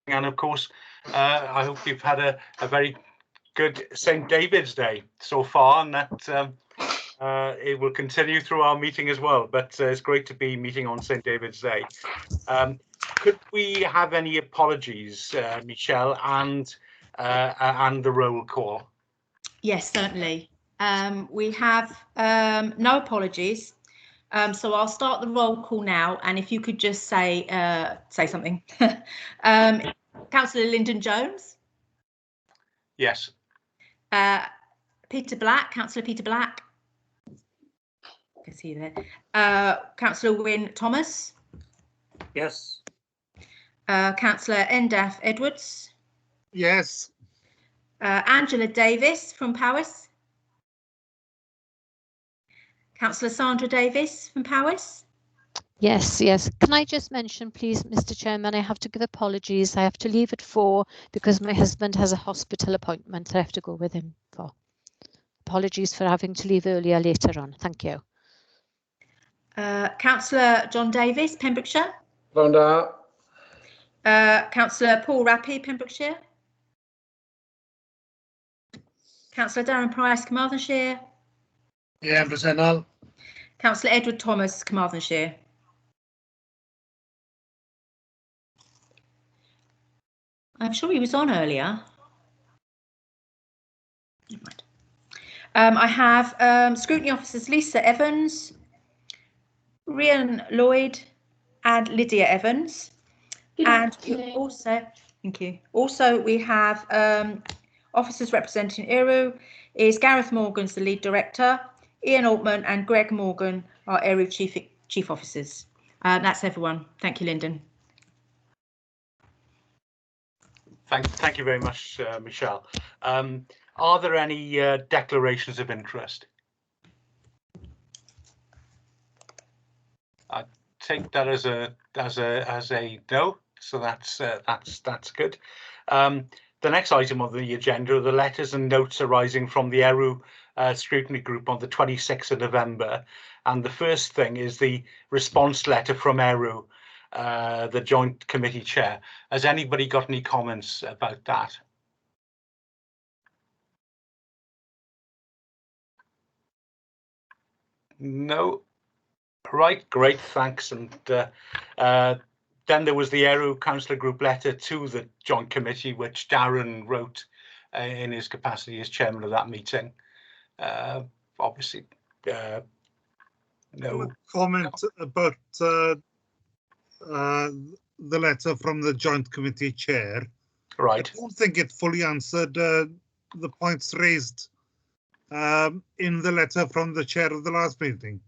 and of course, I hope you've had a very good St. David's Day so far, and that it will continue through our meeting as well. But it's great to be meeting on St. David's Day. Could we have any apologies, Michelle, and the roll call? Yes, certainly. We have no apologies. So I'll start the roll call now, and if you could just say something. Councillor Lyndon Jones. Yes. Peter Black, Councillor Peter Black. I can see you there. Councillor Wynne Thomas. Yes. Councillor Endaf Edwards. Yes. Angela Davis from Powys. Councillor Sandra Davis from Powys. Yes, yes. Can I just mention, please, Mr. Chairman, I have to give apologies. I have to leave at 4 because my husband has a hospital appointment I have to go with him for. Apologies for having to leave earlier later on. Thank you. Councillor John Davis, Pembrokeshire. Vonda. Councillor Paul Rappy, Pembrokeshire. Councillor Darren Price, Carmarthenshire. Yeah, presennol. Councillor Edward Thomas, Carmarthenshire. I'm sure he was on earlier. Never mind. I have scrutiny officers Lisa Evans, Rhian Lloyd, and Lydia Evans. And also, thank you. Also, we have officers representing ERW is Gareth Morgan's the lead director, Ian Altman and Greg Morgan are ERW chief officers. That's everyone. Thank you, Lyndon. Thank you very much, Michelle. Are there any declarations of interest? I take that as a no, so that's good. The next item on the agenda are the letters and notes arising from the ERW scrutiny group on the 26th of November, and the first thing is the response letter from ERW, the Joint Committee Chair. Has anybody got any comments about that? No. Right, great, thanks. And then there was the ERW Councillor Group letter to the Joint Committee, which Darren wrote in his capacity as chairman of that meeting. Obviously, no comment about the letter from the Joint Committee Chair. Right. I don't think it fully answered the points raised in the letter from the chair of the last meeting.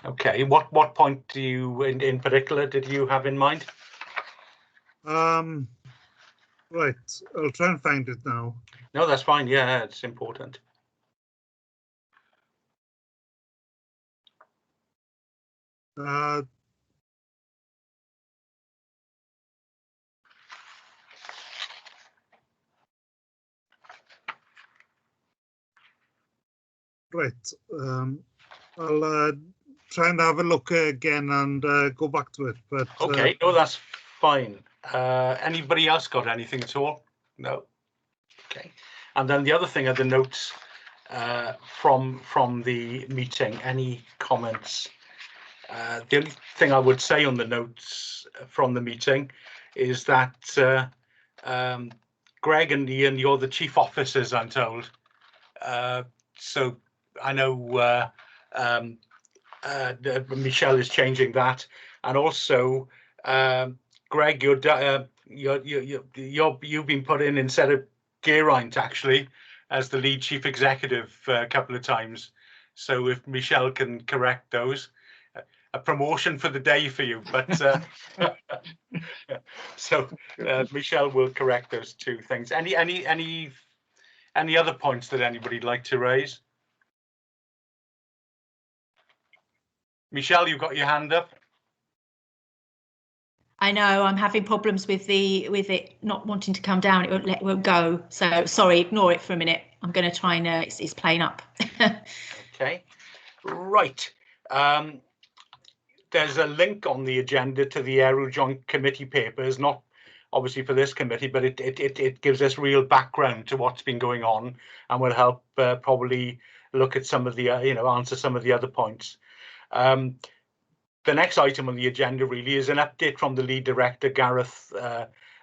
Okay, what point do you in particular did you have in mind? Right, I'll try and find it now. No, that's fine. Yeah, it's important. Right, I'll try and have a look again and go back to it. But okay, no, that's fine. Anybody else got anything at all? No. Okay. And then the other thing are the notes from the meeting. Any comments? The only thing I would say on the notes from the meeting is that Greg and Ian, you're the chief officers, I'm told. So I know Michelle is changing that, and also Greg, you've been put in instead of Geraint actually as the lead chief executive a couple of times. So if Michelle can correct those, a promotion for the day for you. But so Michelle will correct those two things. Any other points that anybody'd like to raise? Michelle, you've got your hand up. I know I'm having problems with it not wanting to come down. It won't go. So sorry, ignore it for a minute. I'm going to try and it's playing up. Okay, right. There's a link on the agenda to the ERW Joint Committee papers, not obviously for this committee, but it gives us real background to what's been going on, and will help probably look at some of the answer some of the other points. The next item on the agenda really is an update from the lead director, Gareth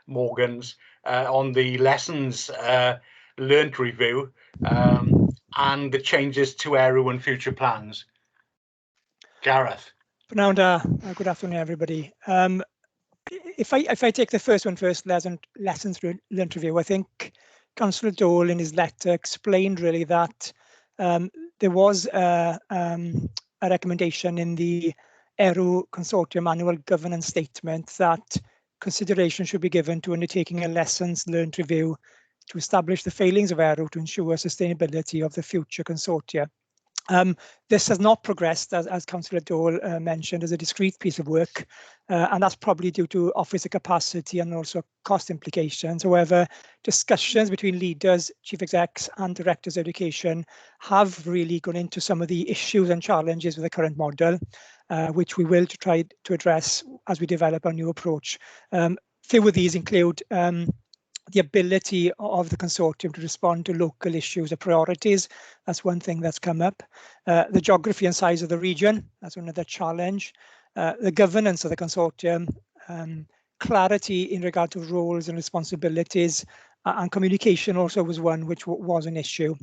Morgans, on the lessons learnt review and the changes to ERW and future plans. Gareth. Pnawn, good afternoon, everybody. If I take the first one first, lessons learnt review, I think Councillor Dole in his letter explained really that there was a recommendation in the ERW Consortium annual governance statement that consideration should be given to undertaking a lessons learned review to establish the failings of ERW to ensure sustainability of the future consortia. This has not progressed, as Councillor Dole mentioned, as a discrete piece of work, and that's probably due to officer capacity and also cost implications. However, discussions between leaders, chief execs and directors of education have really gone into some of the issues and challenges with the current model, which we will try to address as we develop our new approach. Few of these include the ability of the consortium to respond to local issues or priorities. That's one thing that's come up. The geography and size of the region, that's another challenge. The governance of the consortium, clarity in regard to roles and responsibilities, and communication also was one which was an issue.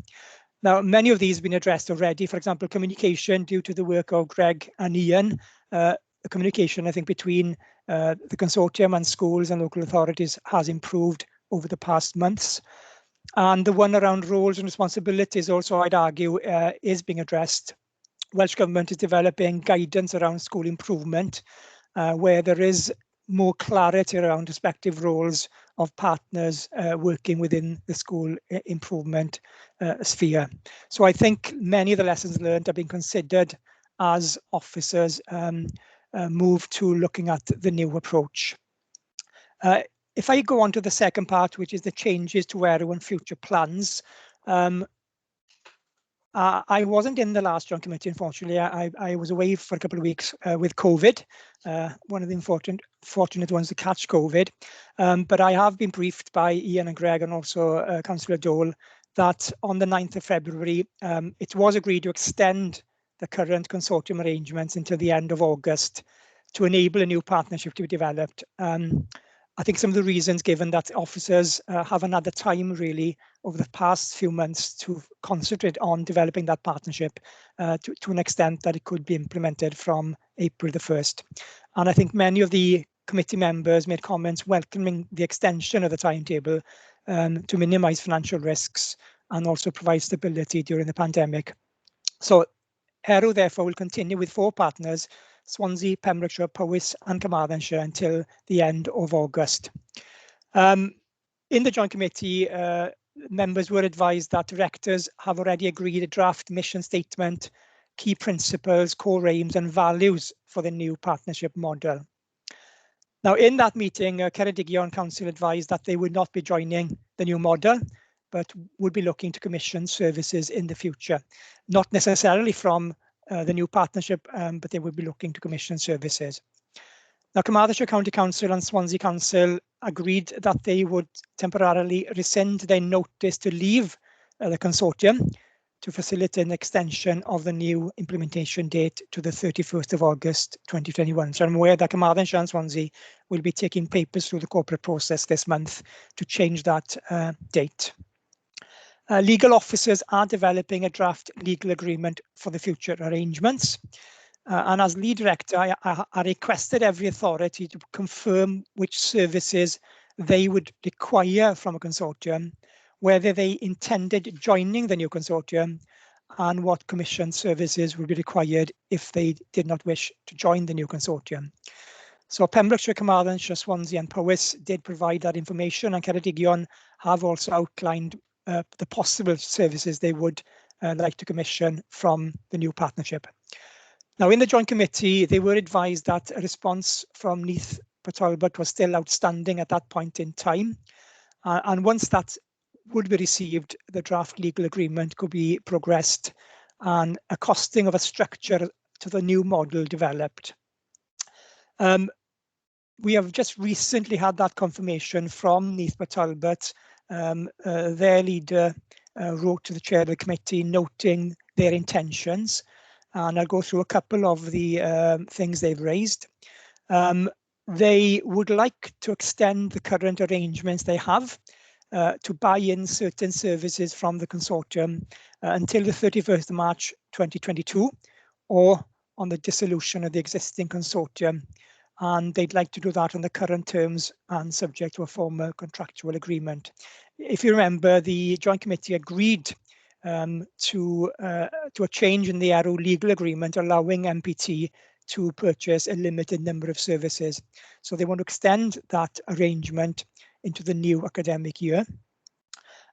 Now, many of these have been addressed already. For example, communication due to the work of Greg and Ian. The communication, I think, between the consortium and schools and local authorities has improved over the past months. And the one around roles and responsibilities also, I'd argue, is being addressed. Welsh Government is developing guidance around school improvement, where there is more clarity around respective roles of partners working within the school improvement sphere. So I think many of the lessons learned are being considered as officers move to looking at the new approach. If I go on to the second part, which is the changes to ERW and future plans, I wasn't in the last joint committee, unfortunately. I was away for a couple of weeks with COVID, one of the fortunate ones to catch COVID. But I have been briefed by Ian and Greg and also Councillor Dole that on the 9th of February, it was agreed to extend the current consortium arrangements until the end of August to enable a new partnership to be developed. I think some of the reasons given that officers haven't had the time really over the past few months to concentrate on developing that partnership to an extent that it could be implemented from April the 1st. And I think many of the committee members made comments welcoming the extension of the timetable to minimise financial risks and also provide stability during the pandemic. So ERW therefore will continue with 4 partners: Swansea, Pembrokeshire, Powys and Carmarthenshire until the end of August. In the Joint Committee, members were advised that directors have already agreed a draft mission statement, key principles, core aims and values for the new partnership model. Now, in that meeting, Ceredigion Council advised that they would not be joining the new model, but would be looking to commission services in the future, not necessarily from the new partnership, but they would be looking to commission services. Now, Carmarthenshire County Council and Swansea Council agreed that they would temporarily rescind their notice to leave the consortium to facilitate an extension of the new implementation date to the 31st of August 2021. So I'm aware that Carmarthenshire and Swansea will be taking papers through the corporate process this month to change that date. Legal officers are developing a draft legal agreement for the future arrangements. And as lead director, I requested every authority to confirm which services they would require from a consortium, whether they intended joining the new consortium, and what commission services would be required if they did not wish to join the new consortium. So Pembrokeshire, Carmarthenshire, Swansea and Powys did provide that information, and Ceredigion have also outlined the possible services they would like to commission from the new partnership. Now, in the Joint Committee, they were advised that a response from Neath Talbot was still outstanding at that point in time. And once that would be received, the draft legal agreement could be progressed and a costing of a structure to the new model developed. We have just recently had that confirmation from Neath Talbot. Their leader wrote to the chair of the committee noting their intentions, and I'll go through a couple of the things they've raised. They would like to extend the current arrangements they have to buy in certain services from the consortium until the 31st of March 2022, or on the dissolution of the existing consortium. And they'd like to do that on the current terms and subject to a formal contractual agreement. If you remember, the Joint Committee agreed to a change in the ERW legal agreement allowing MPT to purchase a limited number of services. So they want to extend that arrangement into the new academic year.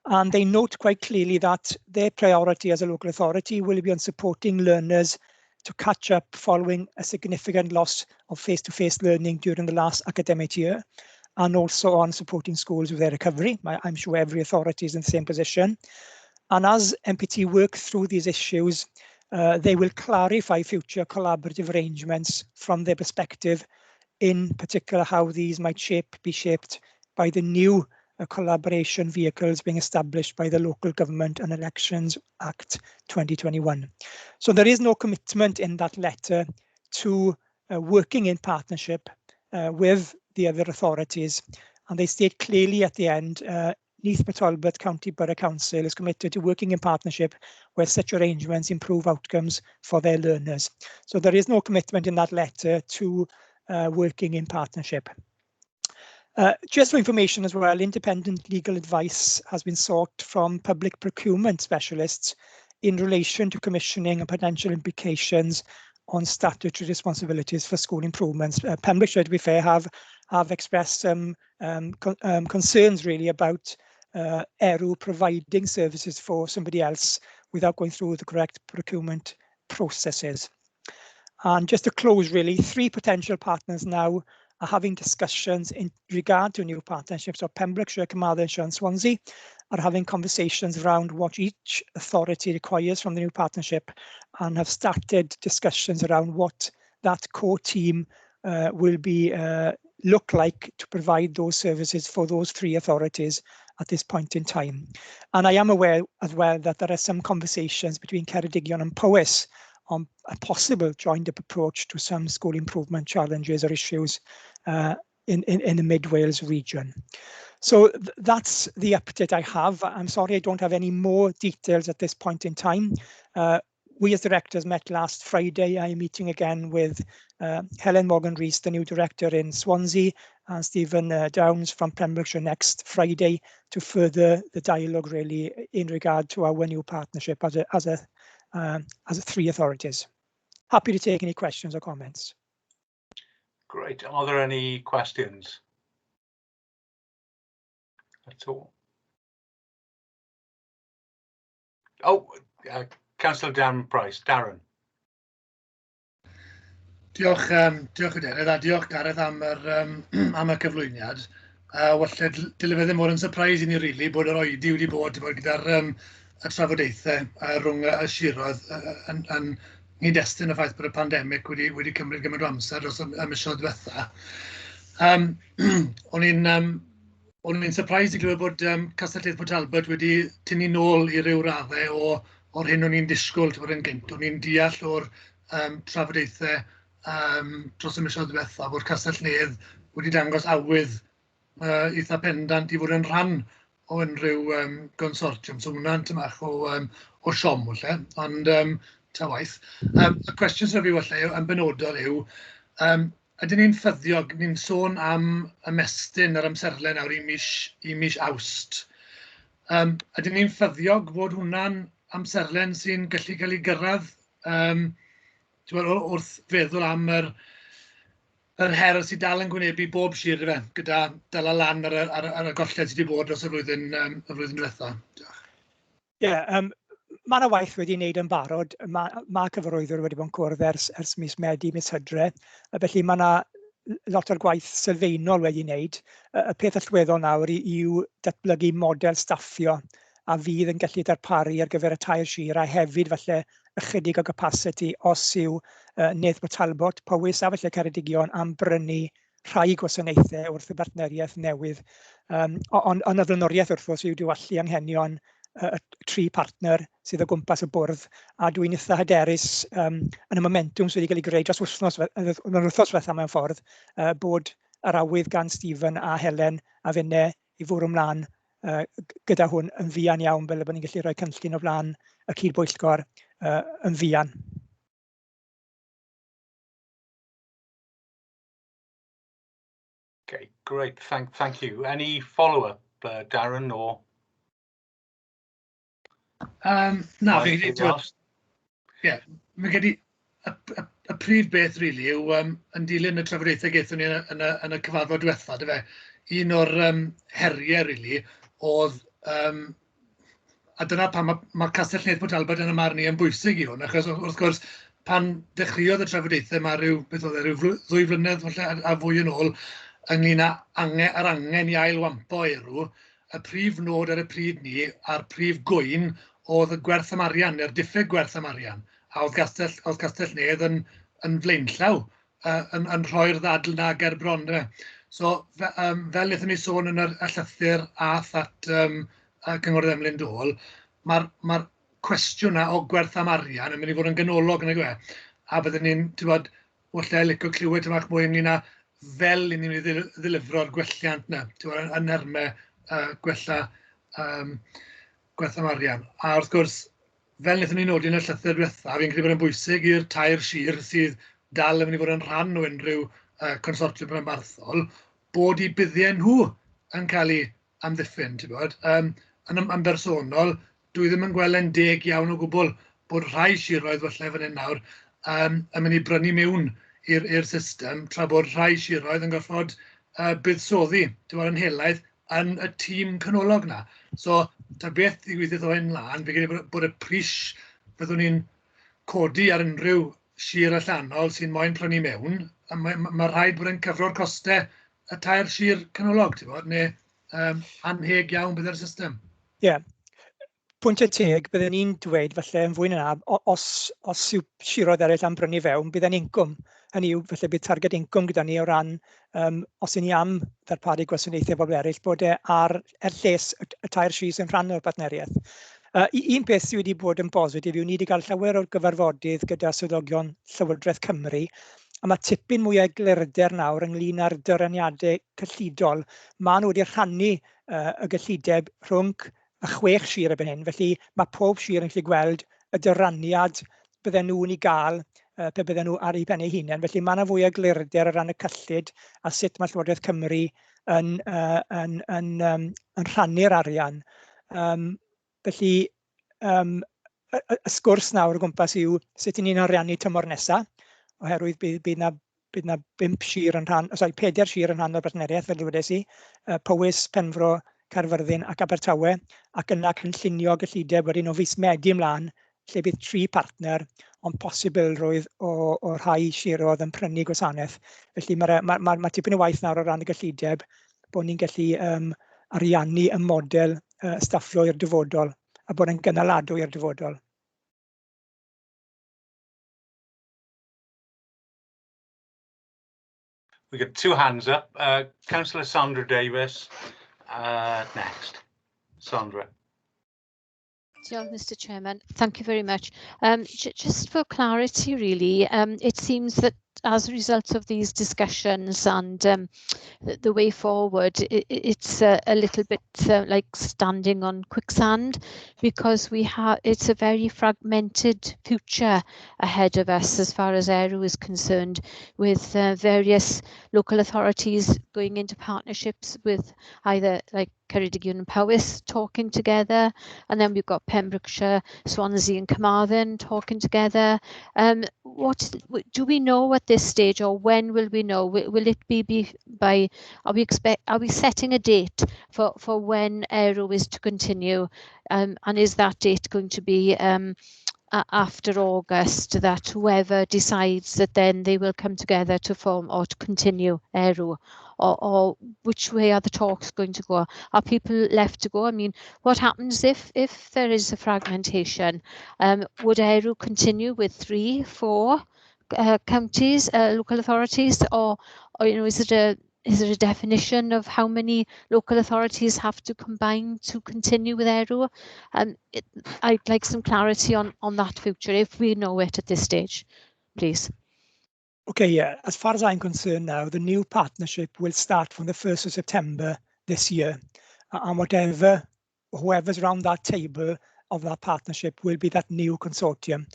And they note quite clearly that their priority as a local authority will be on supporting learners to catch up following a significant loss of face-to-face learning during the last academic year, and also on supporting schools with their recovery. I'm sure every authority is in the same position. And as MPT work through these issues, they will clarify future collaborative arrangements from their perspective, in particular how these might be shaped by the new collaboration vehicles being established by the Local Government and Elections Act 2021. So there is no commitment in that letter to working in partnership with the other authorities. And they state clearly at the end, Neath Talbot County Borough Council is committed to working in partnership where such arrangements improve outcomes for their learners. So there is no commitment in that letter to working in partnership. Just for information as well, independent legal advice has been sought from public procurement specialists in relation to commissioning and potential implications on statutory responsibilities for school improvements. Pembrokeshire, to be fair, have expressed some concerns really about ERW providing services for somebody else without going through the correct procurement processes. And just to close, really, 3 potential partners now are having discussions in regard to new partnerships. So Pembrokeshire, Carmarthenshire and Swansea are having conversations around what each authority requires from the new partnership, and have started discussions around what that core team will be look like to provide those services for those 3 authorities at this point in time. And I am aware as well that there are some conversations between Ceredigion and Powys on a possible joined-up approach to some school improvement challenges or issues in the Mid Wales region. So that's the update I have. I'm sorry I don't have any more details at this point in time. We as directors met last Friday. I'm meeting again with Helen Morgan-Rees, the new director in Swansea, and Stephen Downs from Pembrokeshire next Friday to further the dialogue really in regard to our new partnership as a 3 authorities. Happy to take any questions or comments. Great. Are there any questions at all? Oh, Councillor Darren Price. Darren. Diolch Cadeirydd, a diolch Gareth am y cyflwyniad. Walle dyle fe ddim bod yn surprise i ni rili bod yr oedi wedi bod gyda'r y trafodaethau rhwng y siroedd yn nghyd-destun y ffaith bod y pandemig wedi cymryd gymaint o amser dros y misoedd diwetha. O'n i'n surprised i glywed bod Castell Neath Talbot wedi tynnu nôl i ryw raddau o'r hyn o'n i'n disgwyl yn gynt. O'n i'n deall o'r trafodaethau dros y misoedd diwetha bod Castell Neath wedi dangos awydd eitha pendant i fod yn rhan o unrhyw consortium. So hwnna'n tymach o siom walle, ond ta waith. Y cwestiwn sy'n fi walle yn benodol yw, ydyn ni'n ffyddiog, ni'n sôn am ymestyn yr amserlen nawr i mis Awst. Ydyn ni'n ffyddiog fod hwnna'n amserlen sy'n gallu cael ei gyrraedd wrth feddwl am yr her sydd dal yn gwynebu bob sir gyda dala lan ar y golled sydd wedi bod dros y flwyddyn diwetha. Ie, mae yna waith wedi wneud yn barod. Mae cyfarwyddwr wedi bod yn cwrdd ers mis Medi, mis Hydref. Felly mae yna lot o'r gwaith sylfaenol wedi wneud. Y peth allweddol nawr yw datblygu model staffio a fydd yn gallu darparu ar gyfer y tair sir, a hefyd falle ychydig o capacity os yw Neath Talbot, Powys a falle Ceredigion am brynu rhai gwasanaethau wrth y bartneriaeth newydd. Ond y flaenoriaeth wrth gwrs yw diwallu anghenion y 3 partner sydd o gwmpas y bwrdd, a dwi'n eitha hyderus yn y momentum sydd wedi cael ei greu dros wythnos diwetha mewn ffordd, bod yr awydd gan Stephen a Helen a finne i fwrw ymlaen gyda hwn yn fuan iawn, fel bod ni'n gallu rhoi cynllun o flaen y cydbwyllgor yn fuan. Okay, great. Thank you. Any follow-up, Darren, or? Na, fi wedi y prif beth rili yw yn dilyn y trafodaethau gaethon ni yn y cyfarfod diwetha, dy fe. Un o'r heriau rili oedd, a dyna pan mae Castell Neath Talbot yn y marn i yn bwysig i hwn, achos wrth gwrs pan dechreuodd y trafodaethau yma ryw 2 flynedd a fwy yn ôl, ynglyn â yr angen i ail-wampo ERW, y prif nod ar y pryd ni, a'r prif gwyn oedd y gwerth amarian, neu'r diffyg gwerth amarian. A oedd Castell Nedd yn flaenllaw, yn rhoi'r ddadl na ger bron. So, fel wnaethon ni sôn yn y llythyr ath at Cynghorydd Emlyn Dôl, mae'r cwestiwn o gwerth amarian yn mynd i fod yn ganolog yn y gwe. A byddwn ni'n, ti'n bod, wrthau licio clywed yma mwy ynglyn â fel ni'n mynd i ddilifro'r gwelliant yna, yn ermau gwella gwerth amarian. A wrth gwrs, fel wnaethon ni nodi yn y llythyr diwetha, fi'n credu bod yn bwysig i'r tair sir sydd dal yn mynd i fod yn rhan o unrhyw consortiwm rhanbarthol, bod eu buddiau nhw yn cael eu amddiffyn, ti'n bod. Yn bersonol, dwi ddim yn gweld yn deg iawn o gwbl bod rhai siroedd falle fan hyn nawr yn mynd i brynu mewn i'r system, tra bod rhai siroedd yn gorfod buddsoddi, ti'n bod, yn helaeth yn y tîm canolog na. So, ta beth ddigwyddodd o hyn lan, fe gyda bod y pris byddwn ni'n codi ar unrhyw sir allanol sy'n moyn prynu mewn, a mae rhaid bod yn cyfro'r costau y tair sir canolog, ti'n bod, neu anheg iawn byddai'r system. Ie, pwynt y teg, byddwn ni'n dweud falle yn fwy na, os yw siroedd eraill am brynu fewn, bydd yn incwm. Hynny yw, falle bydd targed incwm gyda ni o ran, os yn ni am ddarparu gwasanaethau bobl eraill, bod ar lles y tair sir sy'n rhan o'r partneriaeth. Un peth sydd wedi bod yn bositif yw ni wedi cael llawer o'r gyfarfodydd gyda swyddogion Llywodraeth Cymru, a mae tipyn mwy o eglurder nawr ynglyn â'r dyraniadau cyllidol. Maen nhw wedi rhannu y gyllideb rhwng y 6 sir erbyn hyn, felly mae pob sir yn gallu gweld y dyraniad bydden nhw'n ei gael pe bydden nhw ar eu pennau hunain. Felly mae yna fwy o eglurder ar ran y cyllid a sut mae Llywodraeth Cymru yn rhannu'r arian. Felly, y sgwrs nawr o gwmpas yw sut ni'n ariannu tymor nesaf, oherwydd bydd na 4 sir yn rhan o'r partneriaeth, fel dwedes i, Powys, Penfro, Caerfyrddin ac Abertawe, ac yna cynllunio gyllideb wedyn o fis Medi ymlaen, lle bydd 3 partner, ond posibilrwydd o rhai siroedd yn prynu gwasanaeth. Felly mae tipyn o waith nawr o ran y gyllideb bod ni'n gallu ariannu y model staffio i'r dyfodol a bod yn gynaladwy i'r dyfodol. We got 2 hands up. Councillor Sandra Davis, next. Sandra. Mr. Chairman, thank you very much. Just for clarity, really, it seems that as a result of these discussions and the way forward, it's a little bit like standing on quicksand, because it's a very fragmented future ahead of us as far as ERW is concerned, with various local authorities going into partnerships with either like Ceredigion and Powys talking together, and then we've got Pembrokeshire, Swansea and Carmarthen talking together. Do we know at this stage, or when will we know? Will it be by? Are we setting a date for when ERW is to continue, and is that date going to be after August, that whoever decides that then they will come together to form or to continue ERW? Or which way are the talks going to go? Are people left to go? I mean, what happens if there is a fragmentation? Would ERW continue with 3, 4 counties, local authorities, or or is it a definition of how many local authorities have to combine to continue with ERW? I'd like some clarity on that future, if we know it at this stage, please. Okay, yeah, as far as I'm concerned now, the new partnership will start from the 1st of September this year. And whoever's around that table of that partnership will be that new consortium.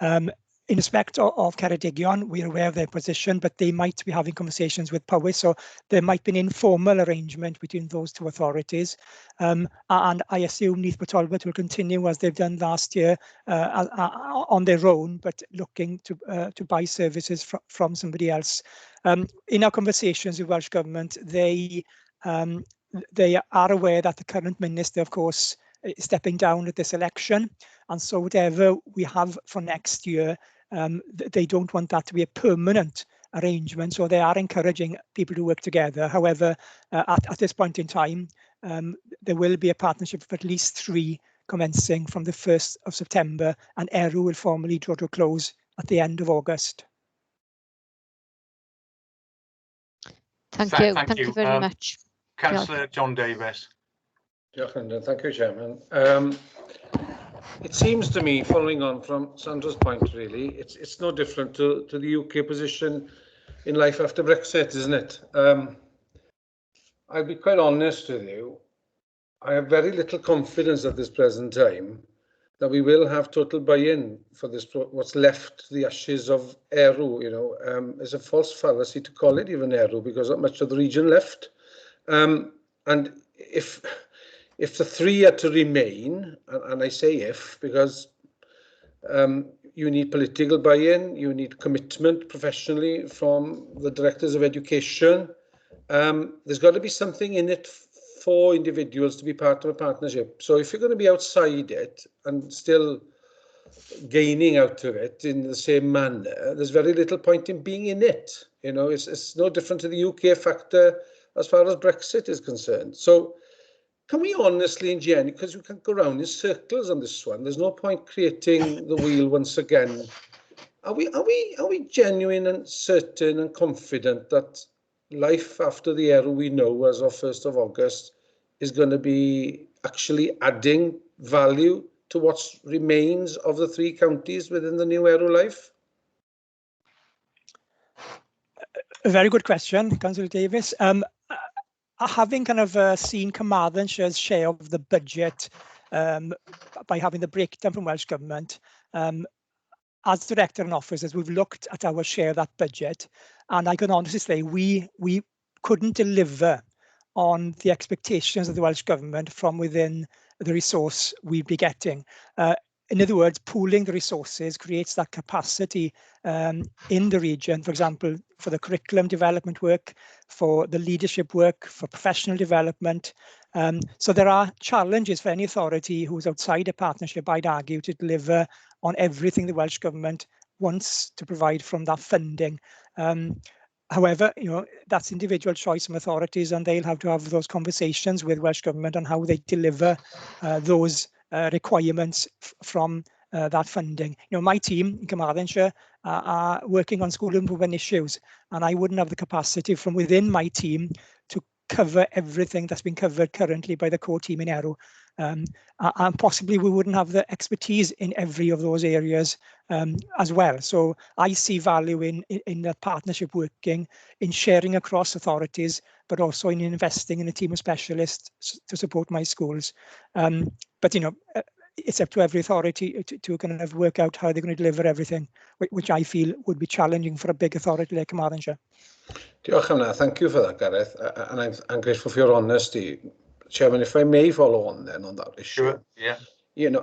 In respect of Ceredigion, we're aware of their position, but they might be having conversations with Powys, so there might be an informal arrangement between those two authorities. And I assume Neath Talbot will continue as they've done last year on their own, but looking to buy services from somebody else. In our conversations with Welsh Government, they are aware that the current minister, of course, is stepping down at this election, and so whatever we have for next year, they don't want that to be a permanent arrangement, so they are encouraging people to work together. However, at this point in time, there will be a partnership of at least 3 commencing from the 1st of September, and ERW will formally draw to a close at the end of August. Thank you. Thank you very much. Councillor John Davis. Thank you, Chairman. It seems to me, following on from Sandra's point, really, it's no different to the UK position in life after Brexit, isn't it? I'll be quite honest with you. I have very little confidence at this present time that we will have total buy-in for this, what's left, the ashes of ERW. It's a false fallacy to call it even ERW, because not much of the region left. And if the 3 are to remain, and I say if, because you need political buy-in, you need commitment professionally from the directors of education. There's got to be something in it for individuals to be part of a partnership. So if you're going to be outside it and still gaining out of it in the same manner, there's very little point in being in it. It's no different to the UK factor as far as Brexit is concerned. So can we honestly and genuinely, because we can go around in circles on this one, there's no point creating the wheel once again. Are we genuine and certain and confident that life after the era we know as of 1st of August is going to be actually adding value to what remains of the 3 counties within the new ERW life? A very good question, Councillor Davis. Having kind of seen Carmarthanshire's share of the budget by having the breakdown from Welsh Government, as Director and officers, we've looked at our share of that budget, and I can honestly say we couldn't deliver on the expectations of the Welsh Government from within the resource we'd be getting. In other words, pooling the resources creates that capacity in the region, for example, for the curriculum development work, for the leadership work, for professional development. So there are challenges for any authority who's outside a partnership, I'd argue, to deliver on everything the Welsh Government wants to provide from that funding. However, that's individual choice from authorities, and they'll have to have those conversations with Welsh Government on how they deliver those requirements from that funding. My team in Carmarthenshire are working on school improvement issues, and I wouldn't have the capacity from within my team to cover everything that's been covered currently by the core team in ERW. And possibly we wouldn't have the expertise in every of those areas as well. So I see value in that partnership working, in sharing across authorities, but also in investing in a team of specialists to support my schools. But it's up to every authority to kind of work out how they're going to deliver everything, which I feel would be challenging for a big authority like Carmarthenshire. Diolch am na. Thank you for that, Gareth, and I'm grateful for your honesty. Chairman, if I may follow on then on that issue. Sure, yeah.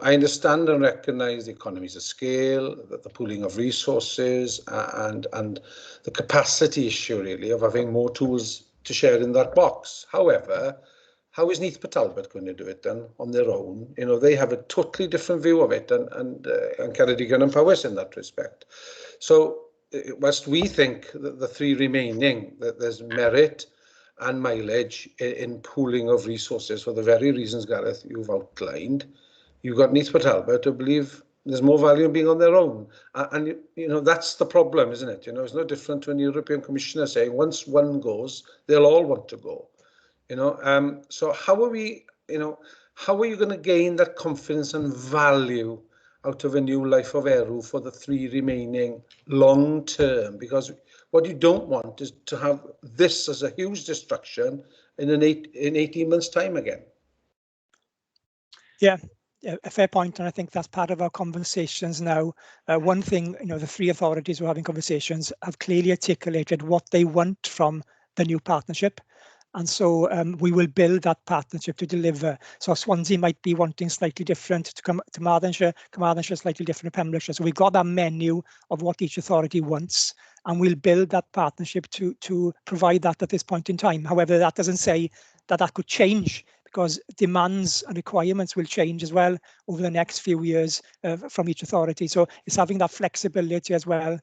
I understand and recognise the economies of scale, the pooling of resources, and the capacity issue, really, of having more tools to share in that box. However, how is Neath Talbot going to do it then on their own? They have a totally different view of it, and Ceredigion and Powys in that respect. So, whilst we think that the 3 remaining, that there's merit and mileage in pooling of resources for the very reasons, Gareth, you've outlined, you've got Neath Talbot to believe There's more value in being on their own. And you know, that's the problem, isn't it? You know, it's no different to an European Commissioner saying once one goes, they'll all want to go. You know, so how are we, you know, how are you going to gain that confidence and value out of a new life of ERW for the 3 remaining long term? Because what you don't want is to have this as a huge distraction in 18 months' time again. Yeah, a fair point, and I think that's part of our conversations now. One thing, you know, the 3 authorities who are having conversations have clearly articulated what they want from the new partnership. And so we will build that partnership to deliver. So Swansea might be wanting slightly different to Carmarthenshire slightly different to Pembrokeshire. So we've got that menu of what each authority wants, and we'll build that partnership to provide that at this point in time. However, that doesn't say that that could change, because demands and requirements will change as well over the next few years from each authority. So it's having that flexibility as well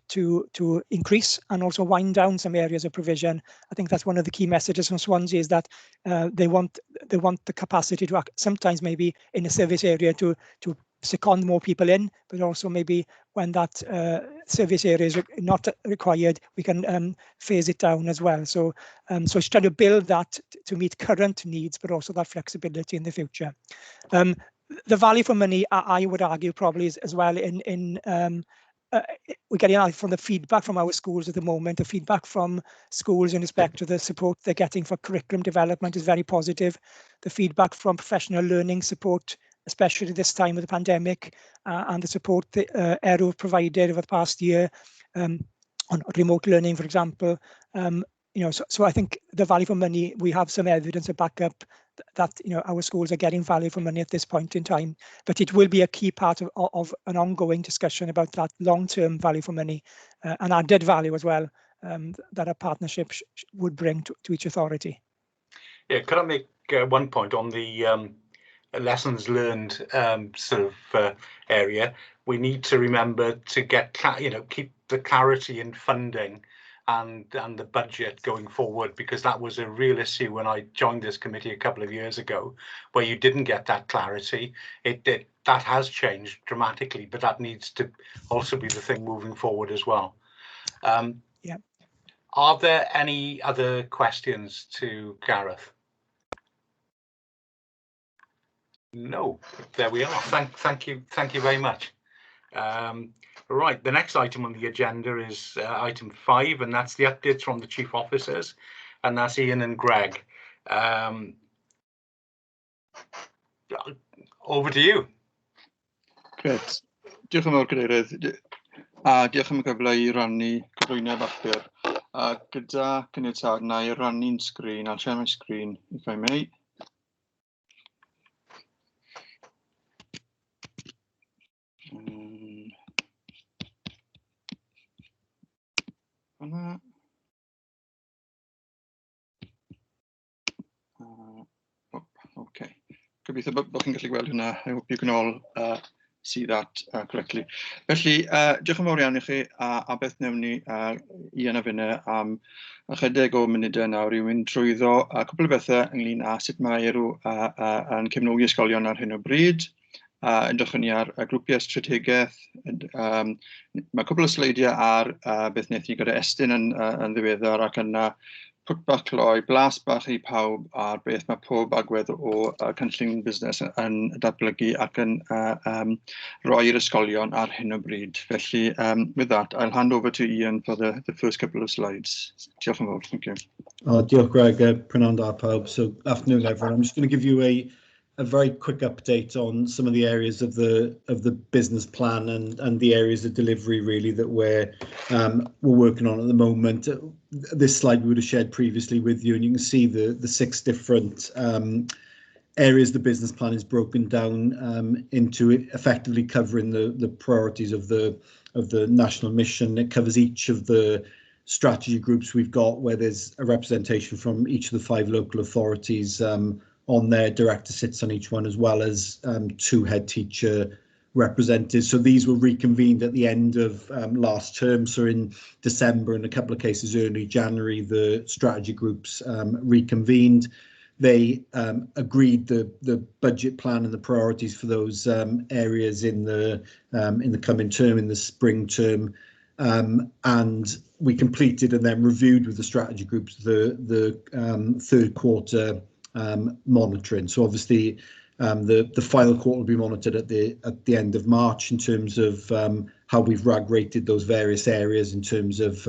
to increase and also wind down some areas of provision. I think that's one of the key messages from Swansea, is that they want the capacity to sometimes maybe in a service area to second more people in, but also maybe when that service area is not required, we can phase it down as well. So so it's trying to build that to meet current needs, but also that flexibility in the future. The value for money, I would argue, probably is as well we're getting out from the feedback from our schools at the moment. The feedback from schools in respect to the support they're getting for curriculum development is very positive. The feedback from professional learning support, especially this time of the pandemic, and the support that ERW provided over the past year on remote learning, for example. You know, so I think the value for money, we have some evidence to back up that, you know, our schools are getting value for money at this point in time. But it will be a key part of an ongoing discussion about that long-term value for money and added value as well that a partnership would bring to each authority. Yeah, could I make one point on the lessons learned area? We need to remember to get, you know, keep the clarity in funding and the budget going forward, because that was a real issue when I joined this committee a couple of years ago, where you didn't get that clarity. That has changed dramatically, but that needs to also be the thing moving forward as well. Yeah. Are there any other questions to Gareth? No, there we are. Thank you very much. Right, the next item on the agenda is item 5, and that's the updates from the chief officers, and that's Ian and Greg. Over to you. Gret. Diolch yn fawr, Cadeirydd. A diolch am y gyfle I rannu cyflwyniad bapur. Gyda caniatâd na I rannu'n sgrin, I'll share my screen if I may. Okay. Gobeithio bod chi'n gallu gweld hynna. I hope you can all see that correctly. Felly, diolch yn fawr iawn I chi, a beth newn ni Ian a finne am ychydig o munudau nawr I fynd trwyddo cwbl o bethau ynglyn â sut mae ERW yn cefnogi ysgolion ar hyn o bryd. Edrychwn ni ar grwpiau strategaeth. Mae cwbl o sleidiau ar beth wnaeth ni gyda Estyn yn ddiweddar, ac yna pwt bach cloi, blas bach I pawb ar beth mae pob agwedd o cynllun busnes yn datblygu ac yn rhoi i'r ysgolion ar hyn o bryd. Felly, with that, I'll hand over to Ian for the first couple of slides. Diolch yn fawr, thank you. Diolch, Greg. Prynawn da pawb. So, afternoon, everyone. I'm just going to give you a very quick update on some of the areas of the business plan and the areas of delivery really that we're working on at the moment. This slide we would have shared previously with you, and you can see the 6 different areas the business plan is broken down into, effectively covering the priorities of the national mission. It covers each of the strategy groups we've got, where there's a representation from each of the 5 local authorities on there. Director sits on each one, as well as 2 head teacher representatives. So these were reconvened at the end of last term. So in December, in a couple of cases early January, the strategy groups reconvened. they agreed the budget plan and the priorities for those areas in the coming term, in the spring term, and we completed and then reviewed with the strategy groups the third quarter monitoring. So obviously the final quarter will be monitored at the end of March in terms of how we've RAG rated those various areas in terms of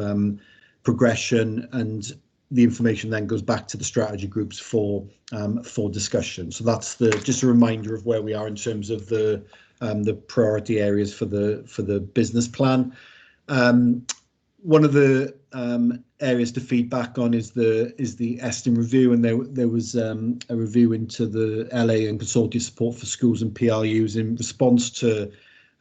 progression, and the information then goes back to the strategy groups for discussion. So that's just a reminder of where we are in terms of the priority areas for the business plan. One of the areas to feedback on is the Estyn review, and there was a review into the LA and consortia support for schools and PRUs in response to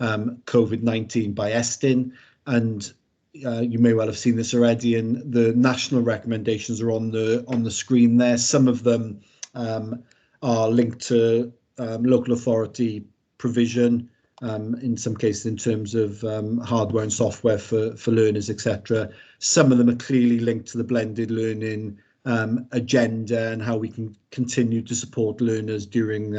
COVID-19 by Estyn, and you may well have seen this already, and the national recommendations are on the screen there. Some of them are linked to local authority provision, in some cases in terms of hardware and software for learners, etc. Some of them are clearly linked to the blended learning agenda and how we can continue to support learners during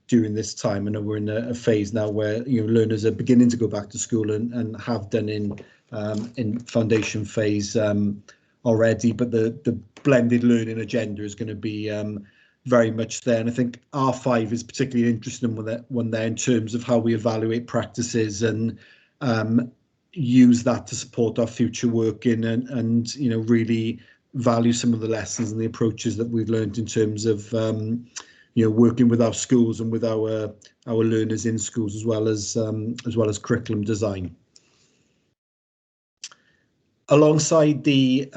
this time. I know we're in a phase now where learners are beginning to go back to school and have done in foundation phase already, but the blended learning agenda is going to be very much there. And I think R5 is particularly interesting one there in terms of how we evaluate practices and use that to support our future working and really value some of the lessons and the approaches that we've learned in terms of working with our schools and with our learners in schools, as well as curriculum design. Alongside the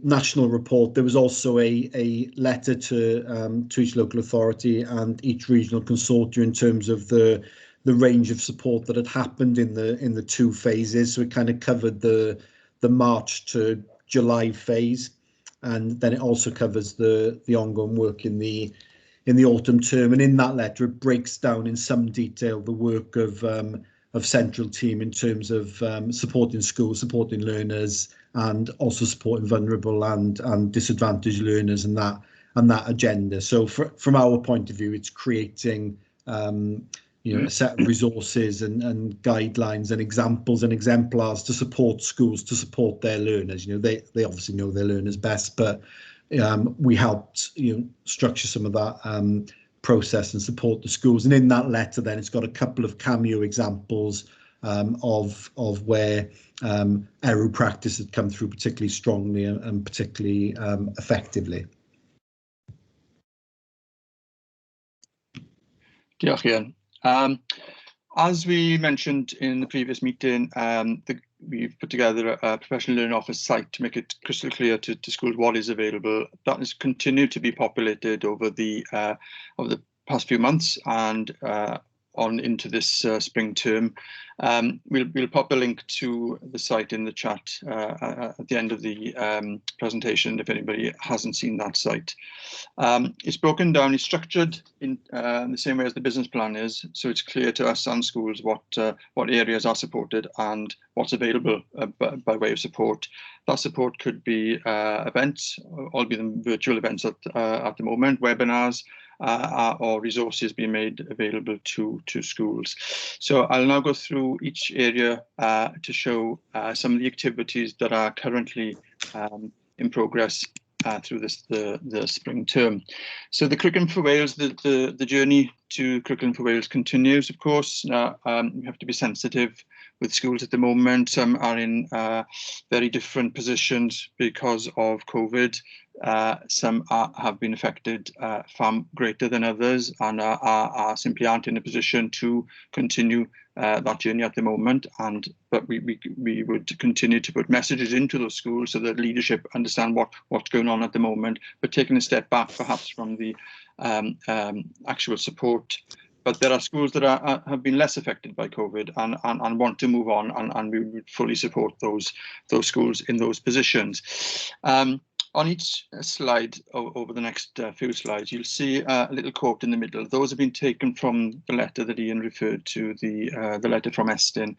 national report, there was also a letter to each local authority and each regional consortia in terms of the range of support that had happened in the two phases. So it kind of covered the March to July phase, and then it also covers the ongoing work in the autumn term. And in that letter, it breaks down in some detail the work of central team in terms of supporting schools, supporting learners, and also supporting vulnerable and disadvantaged learners, and that agenda. So from our point of view, it's creating a set of resources and guidelines and examples and exemplars to support schools, to support their learners. They obviously know their learners best, but we helped structure some of that process and support the schools. And in that letter, then it's got a couple of cameo examples of where ERW practice had come through particularly strongly and particularly effectively. Diolch, Ian. As we mentioned in the previous meeting, we've put together a professional learning office site to make it crystal clear to schools what is available. That has continued to be populated over the past few months and on into this spring term. We'll pop a link to the site in the chat at the end of the presentation if anybody hasn't seen that site. It's broken down, it's structured in the same way as the business plan is, so it's clear to us and schools what areas are supported and what's available by way of support. That support could be events, albeit virtual events at the moment, webinars, or resources being made available to schools. So I'll now go through each area to show some of the activities that are currently in progress through the spring term. So the Curriculum for Wales, the journey to Curriculum for Wales continues, of course. We have to be sensitive with schools at the moment. Some are in very different positions because of COVID. Some have been affected far greater than others and are simply aren't in a position to continue that journey at the moment. But we would continue to put messages into those schools so that leadership understand what's going on at the moment, but taking a step back perhaps from the actual support. But there are schools that have been less affected by COVID and want to move on, and we would fully support those schools in those positions. On each slide over the next few slides, you'll see a little quote in the middle. Those have been taken from the letter that Ian referred to, the letter from Estyn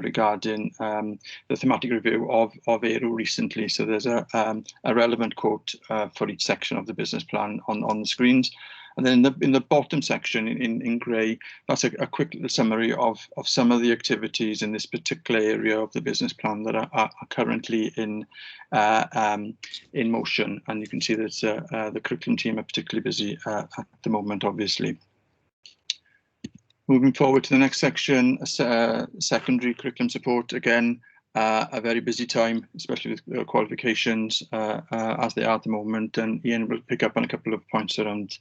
regarding the thematic review of ERW recently. So there's a relevant quote for each section of the business plan on the screens. And then in the bottom section in grey, that's a quick little summary of some of the activities in this particular area of the business plan that are currently in motion. And you can see that the curriculum team are particularly busy at the moment, obviously. Moving forward to the next section, secondary curriculum support. Again, a very busy time, especially with qualifications as they are at the moment. And Ian will pick up on a couple of points around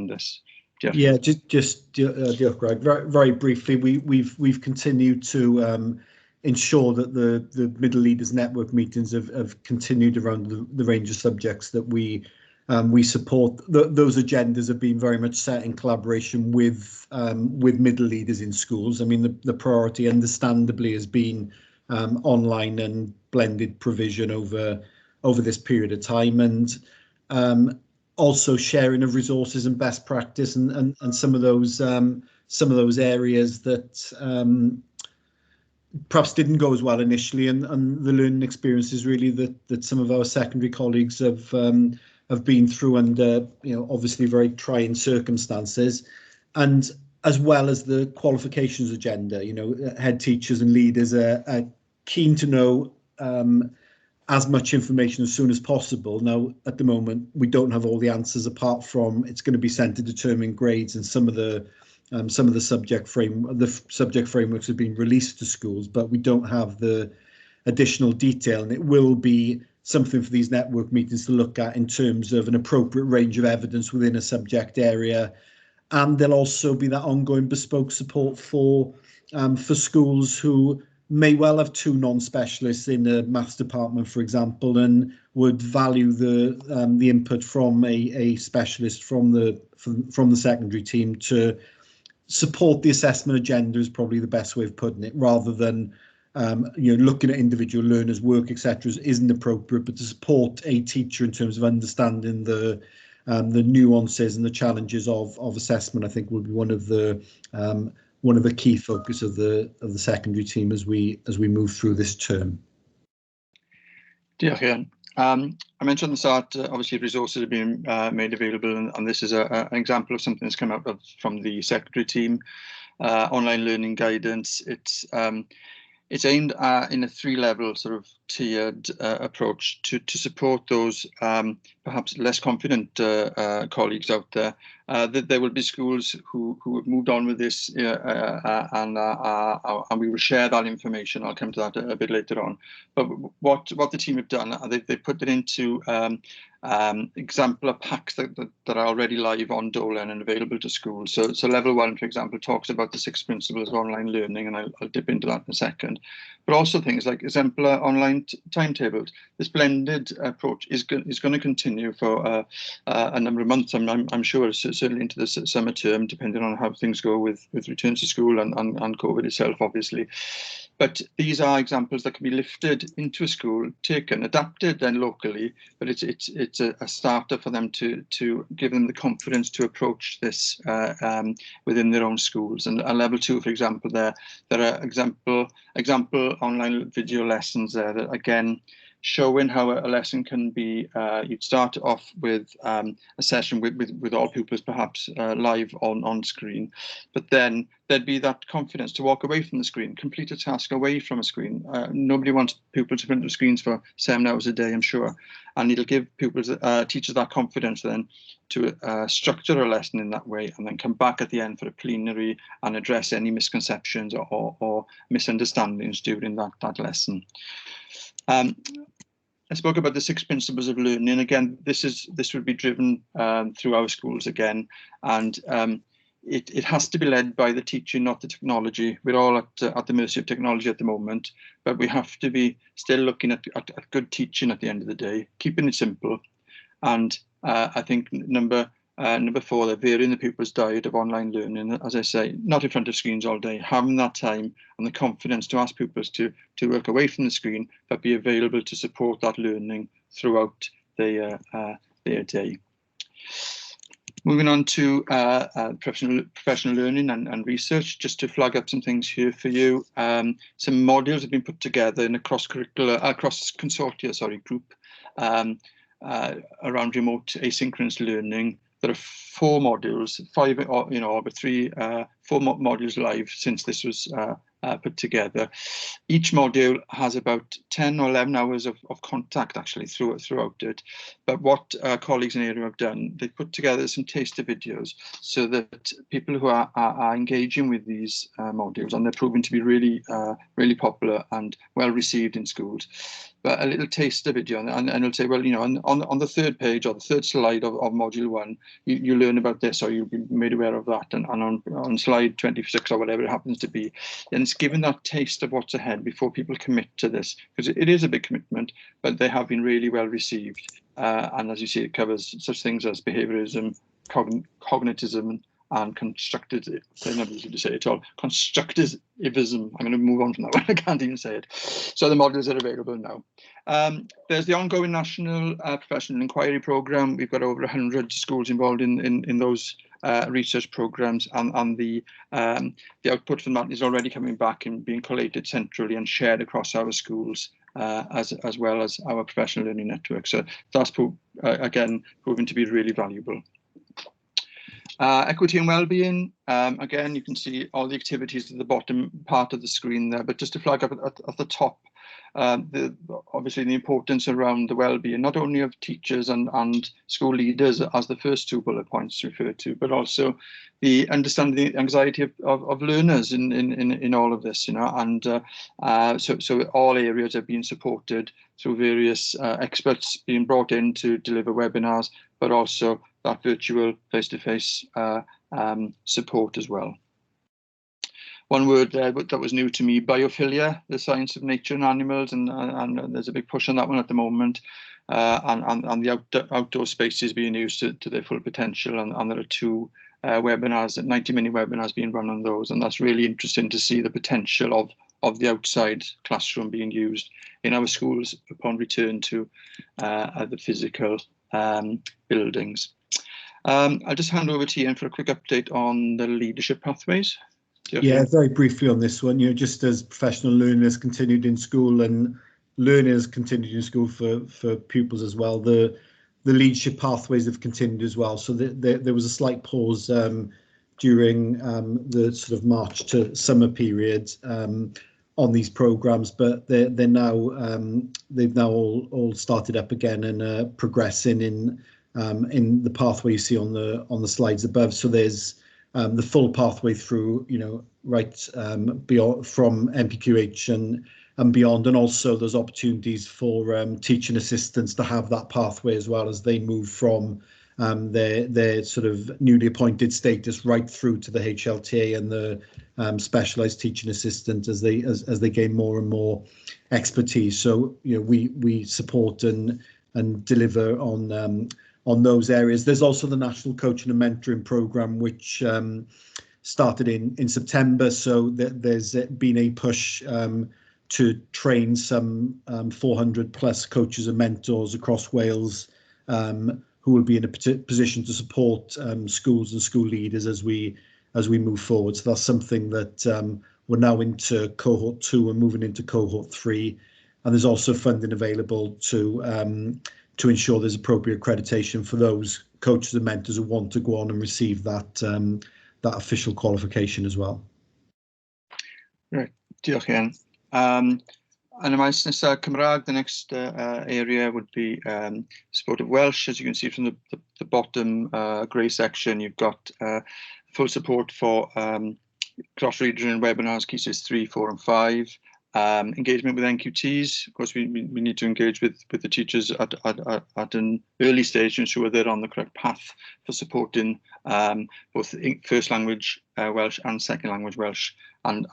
this. Jeff. Yeah, just Greg. Very briefly, we've continued to ensure that the Middle Leaders Network meetings have continued around the range of subjects that we support. Those agendas have been very much set in collaboration with middle leaders in schools. I mean, the priority, understandably, has been online and blended provision over this period of time, and also sharing of resources and best practice, and some of those areas that perhaps didn't go as well initially, and the learning experiences really that some of our secondary colleagues have been through under obviously very trying circumstances, and as well as the qualifications agenda. Head teachers and leaders are keen to know as much information as soon as possible. Now, at the moment, we don't have all the answers, apart from it's going to be sent to determine grades, and some of the subject frameworks have been released to schools, but we don't have the additional detail, and it will be something for these network meetings to look at in terms of an appropriate range of evidence within a subject area. And there'll also be that ongoing bespoke support for schools who may well have two non-specialists in the maths department, for example, and would value the input from a specialist from the secondary team to support the assessment agenda, is probably the best way of putting it, rather than looking at individual learners' work, etc., isn't appropriate, but to support a teacher in terms of understanding the nuances and the challenges of assessment, I think, will be one of the key focus of the secondary team as we move through this term. Diolch, Ian. I mentioned at the start, obviously resources are being made available, and this is an example of something that's come out from the secondary team. Online learning guidance. It's aimed in a three-level sort of tiered approach to support those perhaps less confident colleagues out there. That there will be schools who have moved on with this, and we will share that information. I'll come to that a bit later on. But what the team have done, they put it into exemplar packs that are already live on Dolan and available to schools. So level 1, for example, talks about the 6 principles of online learning, and I'll dip into that in a second. But also things like exemplar online timetables. This blended approach is going to continue for a number of months. I'm sure, certainly into the summer term, depending on how things go with return to school and COVID itself, obviously. But these are examples that can be lifted into a school, taken, adapted then locally, but it's a starter for them to give them the confidence to approach this within their own schools. And at level 2, for example, there are example online video lessons there that, again, showing how a lesson can be, you'd start off with a session with all pupils perhaps live on screen, but then there'd be that confidence to walk away from the screen, complete a task away from a screen. Nobody wants pupils in front of screens for 7 hours a day, I'm sure, and it'll give pupils, teachers that confidence then to structure a lesson in that way, and then come back at the end for a plenary and address any misconceptions or misunderstandings during that lesson. I spoke about the 6 principles of learning. Again, this would be driven through our schools again, and it has to be led by the teacher, not the technology. We're all at the mercy of technology at the moment, but we have to be still looking at good teaching at the end of the day, keeping it simple. And I think number 4, they're varying the pupils' diet of online learning. As I say, not in front of screens all day, having that time and the confidence to ask pupils to work away from the screen, but be available to support that learning throughout their day. Moving on to professional learning and research, just to flag up some things here for you. Some modules have been put together in a cross-consortia group around remote asynchronous learning. There are 4 modules, 5, but 4 modules live since this was put together. Each module has about 10 or 11 hours of contact actually throughout it. But what colleagues in the area have done, they've put together some taster videos so that people who are engaging with these modules, and they're proving to be really popular and well received in schools. But a little taster video, and it'll say, well, on the 3rd page or the 3rd slide of module 1, you learn about this, or you'll be made aware of that, and on slide 26 or whatever it happens to be, and it's given that taste of what's ahead before people commit to this, because it is a big commitment, but they have been really well received. And as you see, it covers such things as behaviorism, cognitivism, and constructivism. I'm not able to say it all. Constructivism. I'm going to move on from that one. I can't even say it. So the modules are available now. There's the ongoing National Professional Inquiry Programme. We've got over 100 schools involved in those research programmes, and the output from that is already coming back and being collated centrally and shared across our schools, as well as our professional learning network. So that's again proving to be really valuable. Equity and wellbeing, again, you can see all the activities at the bottom part of the screen there, but just to flag up at the top, obviously the importance around the well-being, not only of teachers and school leaders, as the first 2 bullet points refer to, but also the understanding the anxiety of learners in all of this, and so all areas are being supported through various experts being brought in to deliver webinars, but also that virtual face-to-face support as well. One word that was new to me, biophilia, the science of nature and animals, and there's a big push on that one at the moment, and the outdoor spaces being used to their full potential, and there are 2 webinars, 90-minute webinars being run on those, and that's really interesting to see the potential of the outside classroom being used in our schools upon return to the physical buildings. I'll just hand over to Ian for a quick update on the leadership pathways. Yeah, very briefly on this one, just as professional learners continued in school and learners continued in school for pupils as well, the leadership pathways have continued as well. So there was a slight pause during the sort of March to summer period on these programs, but they're now they've now all started up again and progressing in the pathway you see on the slides above. So there's the full pathway through, right beyond from MPQH and beyond, and also there's opportunities for teaching assistants to have that pathway as well as they move from their sort of newly appointed status right through to the HLTA and the specialised teaching assistant as they gain more and more expertise. So we support and deliver on those areas. There's also the National Coaching and Mentoring Programme, which started in September. So there's been a push to train some 400 plus coaches and mentors across Wales who will be in a position to support schools and school leaders as we move forward. So that's something that we're now into cohort 2 and moving into cohort 3. And there's also funding available to ensure there's appropriate accreditation for those coaches and mentors who want to go on and receive that official qualification as well. Right, diolch Ian. And am I Cymraeg, the next area would be support of Welsh. As you can see from the bottom grey section, you've got full support for cross-regional webinars, Key Stage 3, 4 and 5. Engagement with NQTs. Of course, we need to engage with the teachers at an early stage to ensure they're on the correct path for supporting both first language Welsh and second language Welsh, and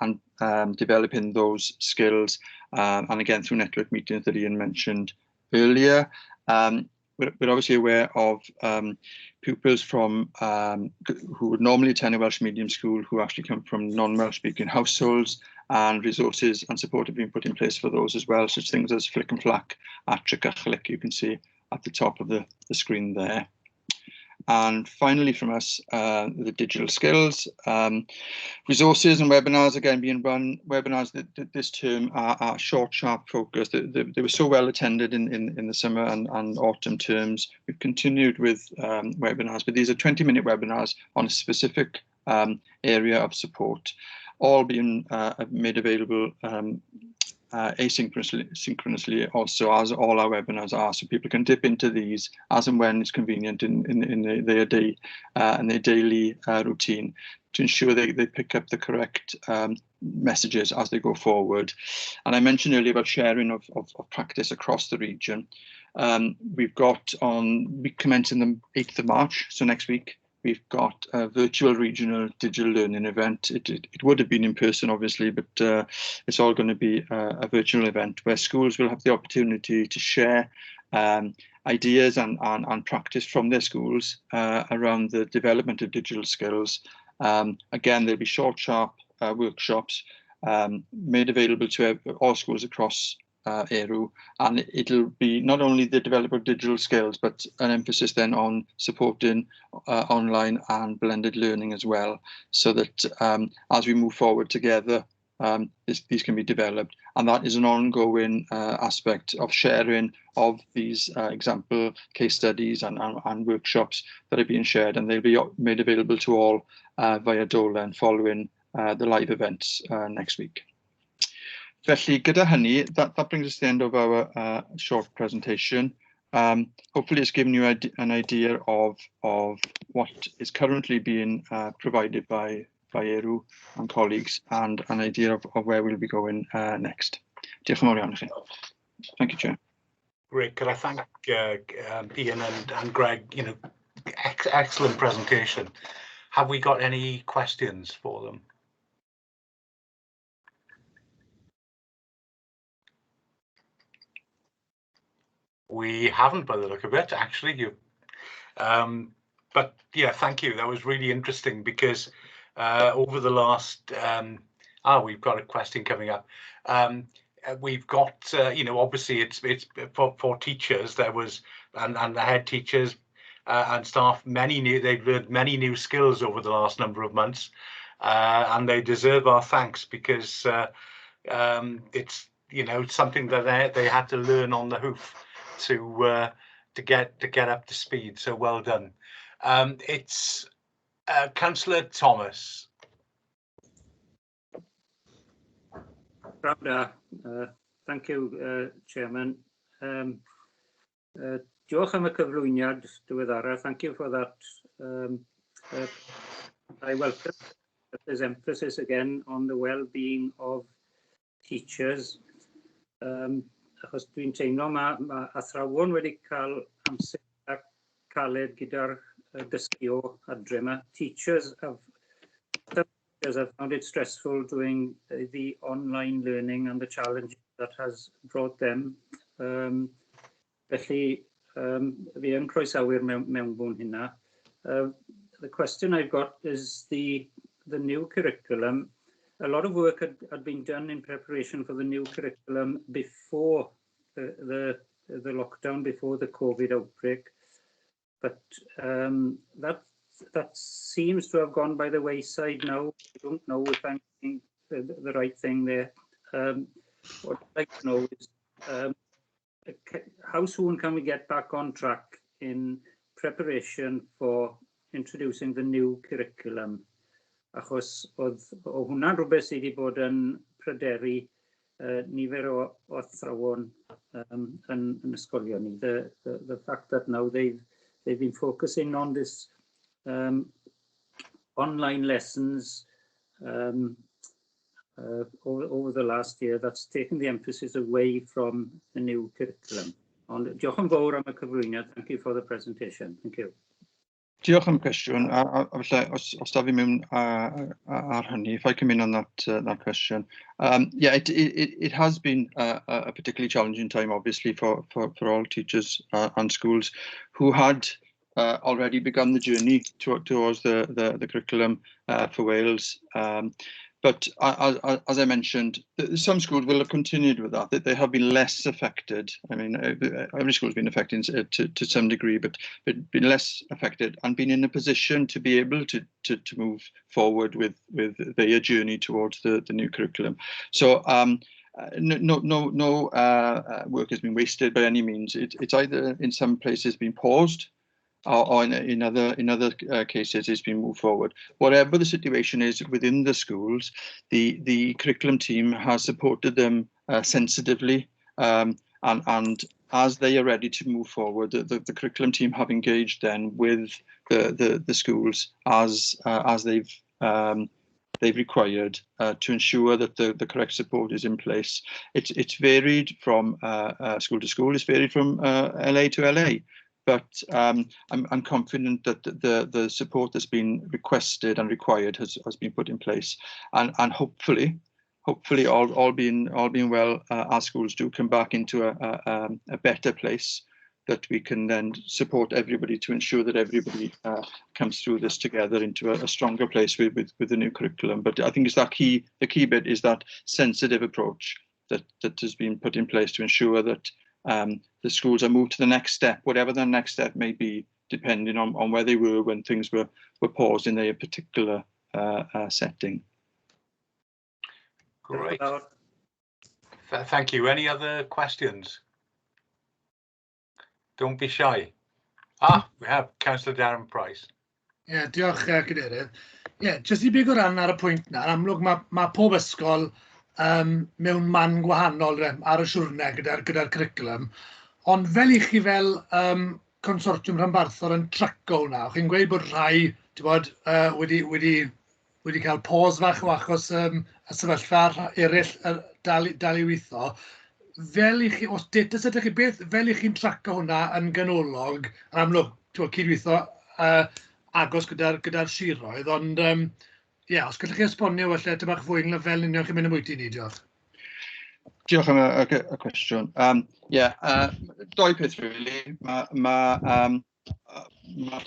developing those skills. And again, through network meetings that Ian mentioned earlier. We're obviously aware of pupils from who would normally attend a Welsh medium school who actually come from non-Welsh speaking households, and resources and support have been put in place for those as well, such things as Flick and Flack at Tricachlic, you can see at the top of the screen there. And finally from us, the digital skills. Resources and webinars again being run. Webinars that this term are short, sharp focused. They were so well attended in the summer and autumn terms. We've continued with webinars, but these are 20-minute webinars on a specific area of support, all being made available asynchronously also, as all our webinars are, so people can dip into these as and when it's convenient in their day and their daily routine to ensure they pick up the correct messages as they go forward. And I mentioned earlier about sharing of practice across the region. We've got we commence in the 8th of March, so next week. We've got a virtual regional digital learning event. It would have been in person, obviously, but it's all going to be a virtual event where schools will have the opportunity to share ideas and practice from their schools around the development of digital skills. Again, there'll be short, sharp workshops made available to all schools across ERW, and it'll be not only the development of digital skills, but an emphasis then on supporting online and blended learning as well, so that as we move forward together, these can be developed. And that is an ongoing aspect of sharing of these example case studies and workshops that are being shared, and they'll be made available to all via Dolan following the live events next week. Felly, gyda hynny, that brings us to the end of our short presentation. Hopefully it's given you an idea of what is currently being provided by ERW and colleagues, and an idea of where we'll be going next. Diolch yn fawr iawn i chi. Thank you, Chair. Great. Could I thank Ian and Greg? You know, excellent presentation. Have we got any questions for them? We haven't, by the look of it, actually. But yeah, thank you. That was really interesting because over the last, we've got a question coming up. We've got, you know, obviously it's for teachers. There was and the head teachers and staff. They've learned many new skills over the last number of months, and they deserve our thanks because it's, you know, something that they had to learn on the hoof to get up to speed. So well done. It's Councillor Thomas. Thank you, Chairman. Diolch am y cyflwyniad diweddara. Thank you for that. I welcome that there's emphasis again on the well-being of teachers. Achos dwi'n teimlo mae athrawon wedi cael amser caled gyda'r dysgu o adre yma. Teachers have found it stressful doing the online learning and the challenges that has brought them. Felly, fi yn croesawu'r mewnbwn hynna. The question I've got is the new curriculum. A lot of work had been done in preparation for the new curriculum before the lockdown, before the COVID outbreak, but that seems to have gone by the wayside now. I don't know if I'm doing the right thing there. What I'd like to know is how soon can we get back on track in preparation for introducing the new curriculum? Achos oedd hwnna'n rhywbeth sydd wedi bod yn pryderu nifer o athrawon yn ysgolion ni. The fact that now they've been focusing on this online lessons over the last year, that's taken the emphasis away from the new curriculum. Ond diolch yn fawr am y cyflwyniad. Thank you for the presentation. Thank you. Diolch am y cwestiwn. Os da fi mewn ar hynny, if I come in on that question. Yeah, it has been a particularly challenging time, obviously, for all teachers and schools who had already begun the journey towards the curriculum for Wales. But as I mentioned, some schools will have continued with that. They have been less affected. I mean, every school has been affected to some degree, but been less affected and been in a position to be able to move forward with their journey towards the new curriculum. So no work has been wasted by any means. It's either in some places been paused, or in other cases it's been moved forward. Whatever the situation is within the schools, the curriculum team has supported them sensitively, and as they are ready to move forward, the curriculum team have engaged then with the schools as they've required to ensure that the correct support is in place. It's varied from school to school. It's varied from LA to LA. But I'm confident that the support that's been requested and required has been put in place, and hopefully all being well, our schools do come back into a better place, that we can then support everybody to ensure that everybody comes through this together into a stronger place with the new curriculum. But I think it's that the key bit is that sensitive approach that has been put in place to ensure that the schools are moved to the next step, whatever the next step may be, depending on where they were when things were paused in their particular setting. Great. Thank you. Any other questions? Don't be shy. We have Councillor Darren Price. Diolch, Cadeirydd. Jyst i bigo ran ar y pwynt na, yn amlwg mae pob ysgol mewn man gwahanol ar y siwrne gyda'r curriculum. Ond fel i chi fel consortiwm Rhanbarthol yn traco hwnna, chi'n gweud bod rhai wedi cael pause fach o achos y sefyllfa eraill dal i weithio. Fel i chi, os data ydych chi beth, fel i chi'n traco hwnna yn ganolog, yn amlwg, cydweithio agos gyda'r siroedd, ond os gallwch chi esbonio falle dyma'ch fwy yn fel union chi'n mynd ymwyty ni, diolch. Diolch am y cwestiwn. Doi peth really. Mae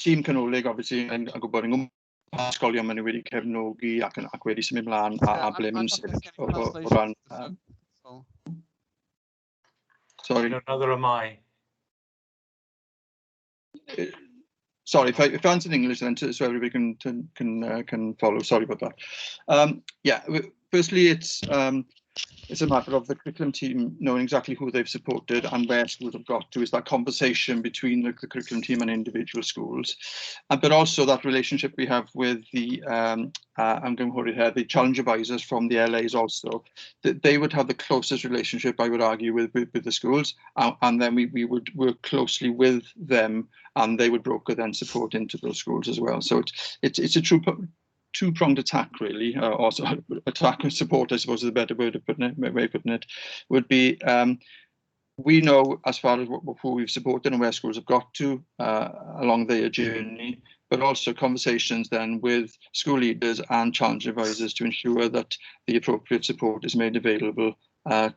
tîm canolig obviously yn gwybod yn gwybod ysgolion maen nhw wedi cefnogi ac wedi symud mlaen a ble maen nhw'n o ran. Sorry. Another am I. Sorry, if I answer in English then, so everybody can follow. Sorry about that. Firstly, it's a matter of the curriculum team knowing exactly who they've supported and where schools have got to. Is that conversation between the curriculum team and individual schools, but also that relationship we have with the the challenge advisors from the LAs also. That they would have the closest relationship, I would argue, with the schools, and then we would work closely with them, and they would broker then support into those schools as well. So it's a true two-pronged attack, really, also attack and support, I suppose is a better way of putting it, would be we know as far as who we've supported and where schools have got to along their journey, but also conversations then with school leaders and challenge advisors to ensure that the appropriate support is made available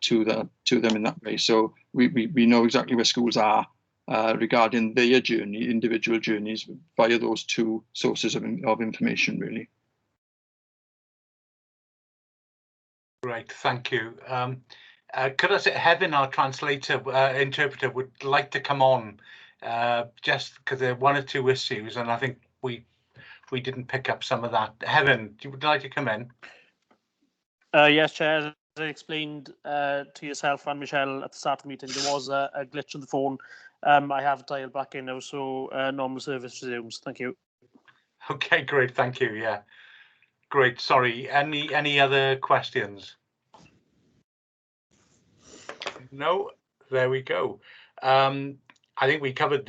to them in that way. So we know exactly where schools are regarding their journey, individual journeys, via those two sources of information, really. Great, thank you. Could I say, Heaven, our interpreter, would like to come on, just because there are one or two issues, and I think we didn't pick up some of that. Heaven, would you like to come in? Yes, Chair. As I explained to yourself and Michelle at the start of the meeting, there was a glitch on the phone. I have dialed back in now, so normal service resumes. Thank you. Okay, great, thank you. Yeah. Great, sorry. Any other questions? No, there we go. I think we covered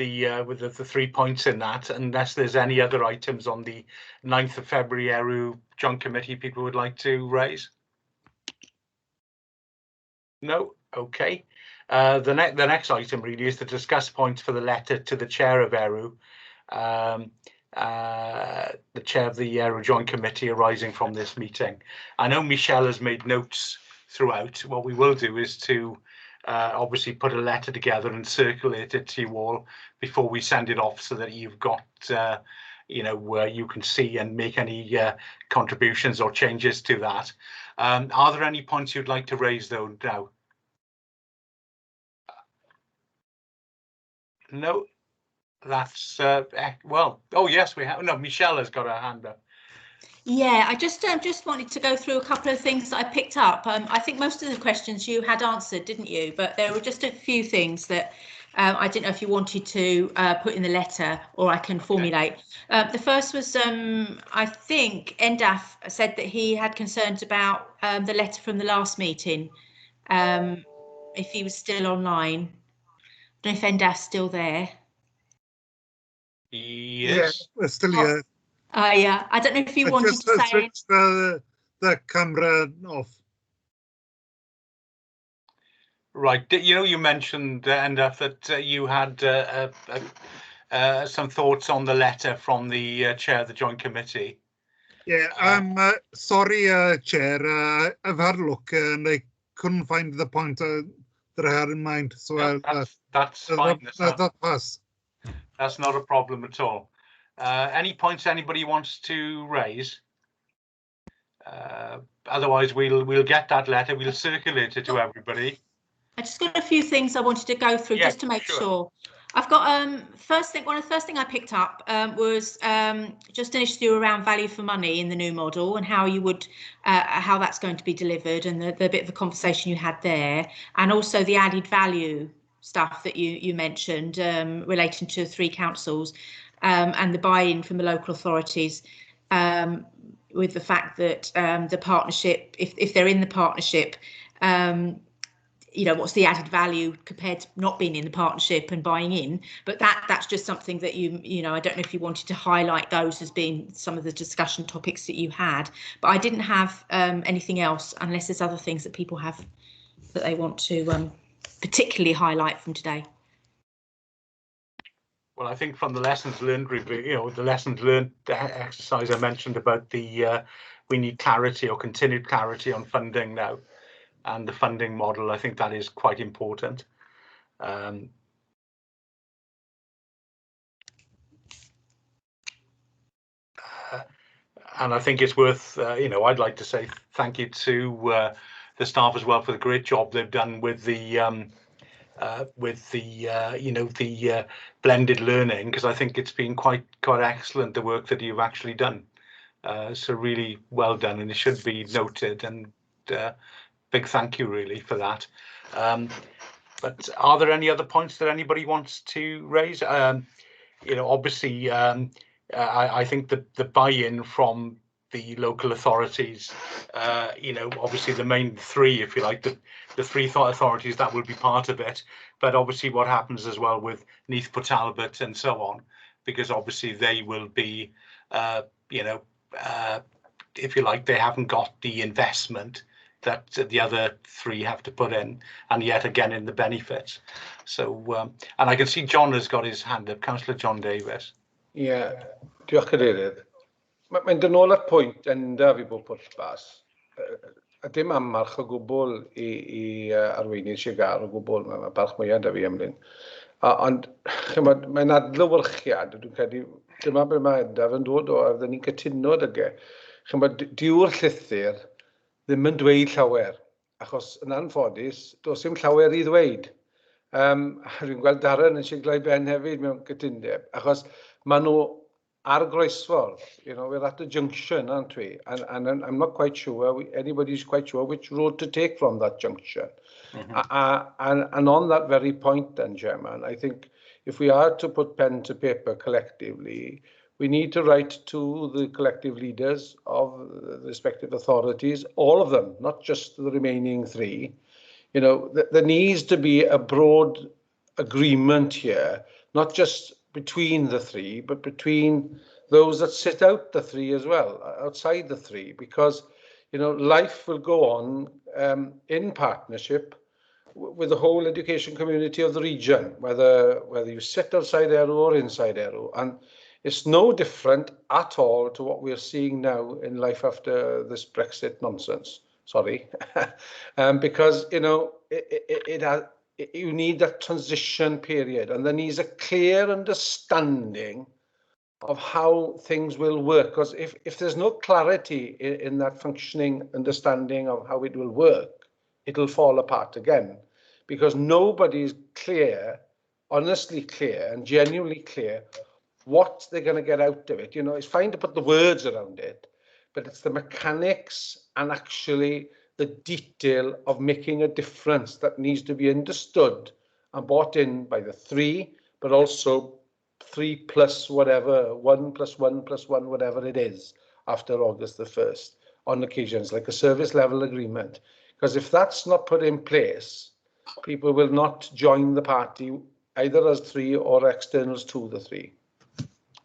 with the 3 points in that, unless there's any other items on the 9th of February ERW Joint Committee people would like to raise. No, okay. The next item really is to discuss points for the letter to the chair of ERW. The chair of the ERW Joint Committee arising from this meeting. I know Michelle has made notes throughout. What we will do is to obviously put a letter together and circulate it to you all before we send it off, so that you've got where you can see and make any contributions or changes to that. Are there any points you'd like to raise though now? No, that's well. Oh yes, we have. No, Michelle has got her hand up. Yeah, I just wanted to go through a couple of things that I picked up. I think most of the questions you had answered, didn't you? But there were just a few things that I didn't know if you wanted to put in the letter or I can formulate. The first was, I think Endaf said that he had concerns about the letter from the last meeting, if he was still online. I don't know if Endaf's still there. Yes. We're still here. Yeah, I don't know if you wanted to say. Switch the camera off. Right. You mentioned, Endaf, that you had some thoughts on the letter from the chair of the Joint Committee. Yeah, I'm sorry, Chair. I've had a look and I couldn't find the point that I had in mind. So that's fine. That pass. That's not a problem at all. Any points anybody wants to raise? Otherwise, we'll get that letter. We'll circulate it to everybody. I just got a few things I wanted to go through just to make sure. I've got one of the first thing I picked up was just an issue around value for money in the new model and how you would how that's going to be delivered and the bit of a conversation you had there, and also the added value stuff that you mentioned relating to 3 councils and the buy-in from the local authorities, with the fact that the partnership, if they're in the partnership, what's the added value compared to not being in the partnership and buying in. But that's just something that I don't know if you wanted to highlight those as being some of the discussion topics that you had, but I didn't have anything else unless there's other things that people have that they want to particularly highlight from today. Well, I think from the lessons learned review, the lessons learned exercise I mentioned about the we need clarity or continued clarity on funding now. And the funding model, I think that is quite important. And I think it's worth, I'd like to say thank you to the staff as well for the great job they've done with the blended learning, because I think it's been quite excellent, the work that you've actually done. So really well done, and it should be noted, and big thank you really for that. But are there any other points that anybody wants to raise? Obviously, I think the buy-in from the local authorities, obviously the main 3, if you like, the 3 authorities that will be part of it. But obviously what happens as well with Neath, Port Talbot and so on, because obviously they will be, if you like, they haven't got the investment that the other 3 have to put in, and yet again in the benefits. So, and I can see John has got his hand up, Councillor John Davis. Yeah, diolch cadeirydd. Mae'n dod nôl at pwynt endaf I bob pwllbas. A dim amarch o gwbl I arweinydd Sigar o gwbl, mae barch mwyaf da fi ymlaen. Ond mae'n adlewyrchiad, dwi'n credu, dyma be mae endaf yn dod o, a fydden ni'n cytuno dyge. Diw'r llythyr ddim yn dweud llawer, achos yn anffodus, does dim llawer I ddweud. Dwi'n gweld Darren yn siglau ben hefyd mewn cytundeb, achos maen nhw ar groesffordd, we're at the junction, aren't we? And I'm not quite sure, anybody's quite sure which road to take from that junction. And on that very point then, Chairman, I think if we are to put pen to paper collectively, we need to write to the collective leaders of the respective authorities, all of them, not just the remaining 3. There needs to be a broad agreement here, not just between the 3, but between those that sit out the 3 as well, outside the 3, because, life will go on in partnership with the whole education community of the region, whether you sit outside ERW or inside ERW. And it's no different at all to what we're seeing now in life after this Brexit nonsense. Sorry, because you need that transition period, and there needs a clear understanding of how things will work. Because if there's no clarity in that functioning understanding of how it will work, it'll fall apart again, because nobody's clear, honestly clear and genuinely clear what they're going to get out of it. You know, it's fine to put the words around it, but it's the mechanics and actually the detail of making a difference that needs to be understood and bought in by the three, but also 3 plus whatever, 1 plus 1 plus 1, whatever it is, after August the 1st, on occasions, like a service level agreement. Because if that's not put in place, people will not join the party, either as 3 or externals to the 3.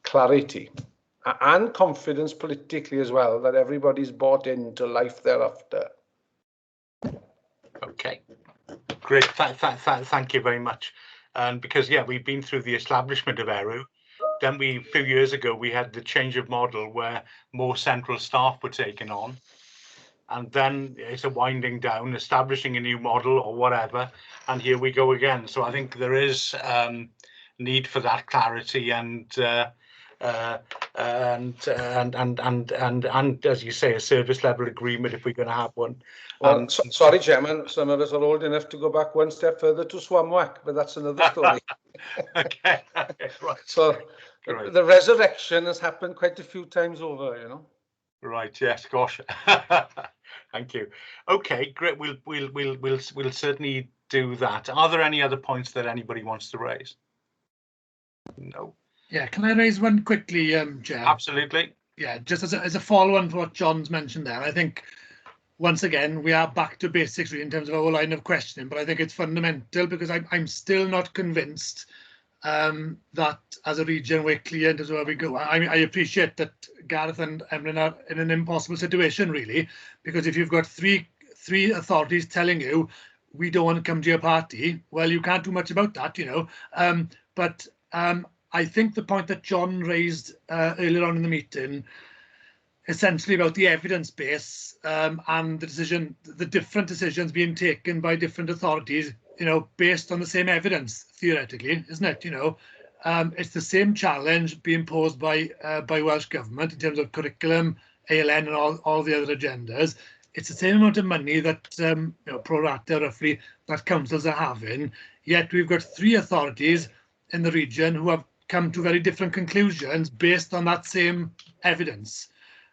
Clarity and confidence politically as well, that everybody's bought into life thereafter. Okay, great. Thank you very much. And because, yeah, we've been through the establishment of ERW. Then a few years ago, we had the change of model where more central staff were taken on. And then it's a winding down, establishing a new model or whatever. And here we go again. So I think there is need for that clarity and as you say, a service level agreement if we're going to have one. Well, sorry, Chairman, some of us are old enough to go back one step further to Swansea, but that's another story. Okay, right. So right. The resurrection has happened quite a few times over, you know. Right. Yes. Gosh. Thank you. Okay. Great. We'll certainly do that. Are there any other points that anybody wants to raise? No. Yeah. Can I raise one quickly, Chair? Absolutely. Yeah. Just as a follow-on to what John's mentioned there, I think once again we are back to basics really in terms of our line of questioning, but I think it's fundamental because I'm still not convinced that as a region we're clear in terms of where we go. I appreciate that Gareth and Emlyn are in an impossible situation really, because if you've got three authorities telling you we don't want to come to your party, well, you can't do much about that, you know. But I think the point that John raised earlier on in the meeting, essentially about the evidence base and the different decisions being taken by different authorities, you know, based on the same evidence, theoretically, isn't it? You know, it's the same challenge being posed by Welsh Government in terms of curriculum, ALN and all the other agendas. It's the same amount of money that, you know, pro rata roughly, that councils are having, yet we've got 3 authorities in the region who have come to very different conclusions based on that same evidence.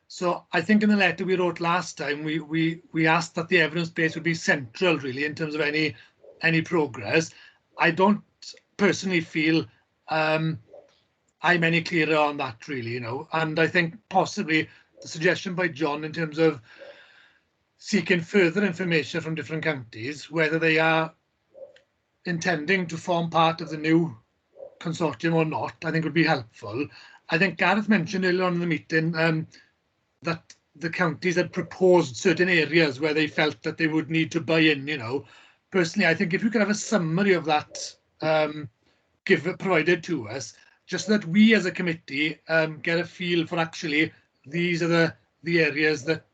So I think in the letter we wrote last time, we asked that the evidence base would be central really in terms of any progress. I don't personally feel I'm any clearer on that really, you know, and I think possibly the suggestion by John in terms of seeking further information from different counties, whether they are intending to form part of the new consortium or not, I think would be helpful. I think Gareth mentioned earlier on in the meeting that the counties had proposed certain areas where they felt that they would need to buy in, you know. Personally, I think if you could have a summary of that provided to us, just so that we as a committee get a feel for actually these are the areas that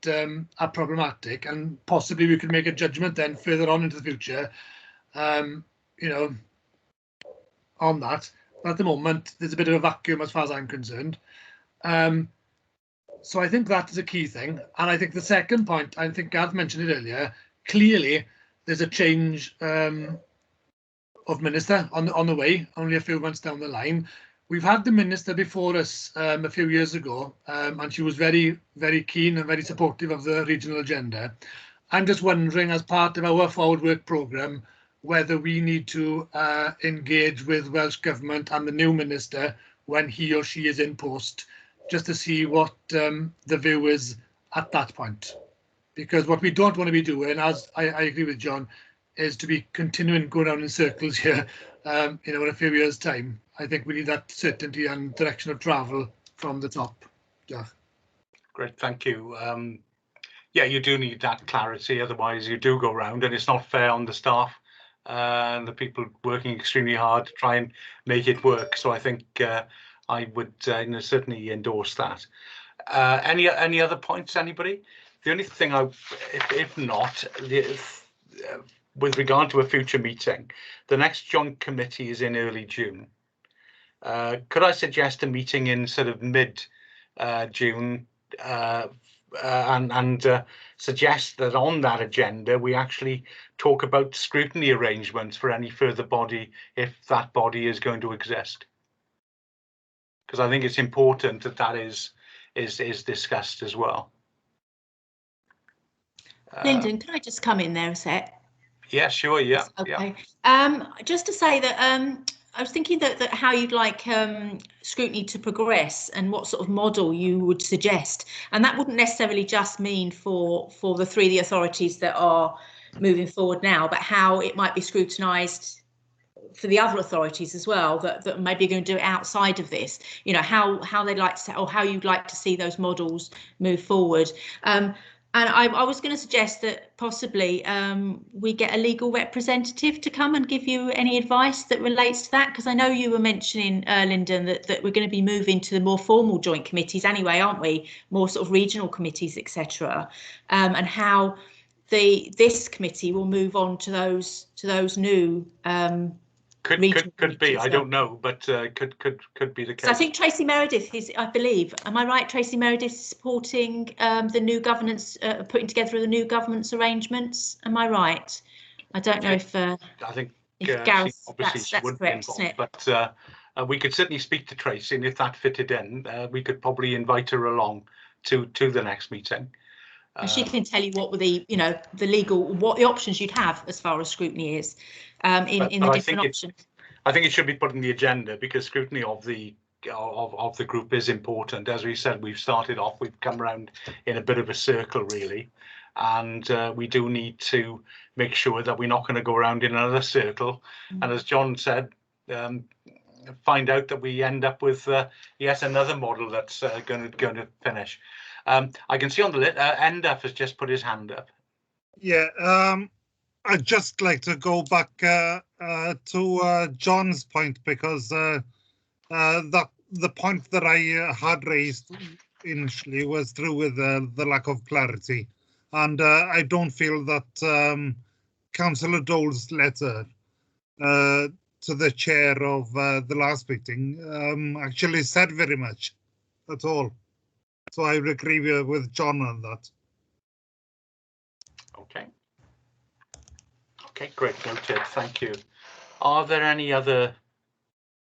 are problematic, and possibly we could make a judgment then further on into the future, you know, on that. But at the moment, there's a bit of a vacuum as far as I'm concerned. So I think that is a key thing. And I think the second point, I think Gareth mentioned it earlier, clearly there's a change of minister on the way, only a few months down the line. We've had the minister before us a few years ago, and she was very, very keen and very supportive of the regional agenda. I'm just wondering, as part of our forward work programme, whether we need to engage with Welsh Government and the new minister when he or she is in post, just to see what the view is at that point. Because what we don't want to be doing, as I agree with John, is to be continuing going around in circles here, you know, in a few years' time. I think we need that certainty and direction of travel from the top. Yeah. Great, thank you. Yeah, you do need that clarity, otherwise you do go around and it's not fair on the staff and the people working extremely hard to try and make it work. So I think I would certainly endorse that. Any other points, anybody? The only thing if not, with regard to a future meeting, the next joint committee is in early June. Could I suggest a meeting in sort of mid-June and suggest that on that agenda we actually talk about scrutiny arrangements for any further body if that body is going to exist? Because I think it's important that that is discussed as well. Lyndon, can I just come in there a sec? Yeah, sure. Yeah. Okay. Just to say that I was thinking that how you'd like scrutiny to progress and what sort of model you would suggest, and that wouldn't necessarily just mean for the authorities that are moving forward now, but how it might be scrutinised for the other authorities as well that maybe are going to do it outside of this. You know, how they'd like to say, or how you'd like to see those models move forward. And I was going to suggest that possibly we get a legal representative to come and give you any advice that relates to that, because I know you were mentioning, Lyndon, that we're going to be moving to the more formal joint committees anyway, aren't we? More sort of regional committees, etc. And how this committee will move on to those new could be. I don't know, but could be the case. So I think Tracy Meredith is, I believe, am I right? Tracy Meredith supporting the new governance, putting together the new governance arrangements. Am I right? I don't know if I think Gareth, obviously that's correct, isn't it? But we could certainly speak to Tracy, and if that fitted in, we could probably invite her along to the next meeting. And she can tell you what were the legal, what the options you'd have as far as scrutiny is in the different options. I think it should be put on the agenda because scrutiny of the group is important. As we said, we've started off, we've come around in a bit of a circle really, and we do need to make sure that we're not going to go around in another circle. And as John said, find out that we end up with yet another model that's going to finish. I can see on the list, Endaf has just put his hand up. Yeah, I'd just like to go back to John's point, because the point that I had raised initially was through with the lack of clarity, and I don't feel that Councillor Dole's letter to the chair of the last meeting actually said very much at all. So I would agree with John on that. Okay. Okay, great, noted. Thank you. Are there any other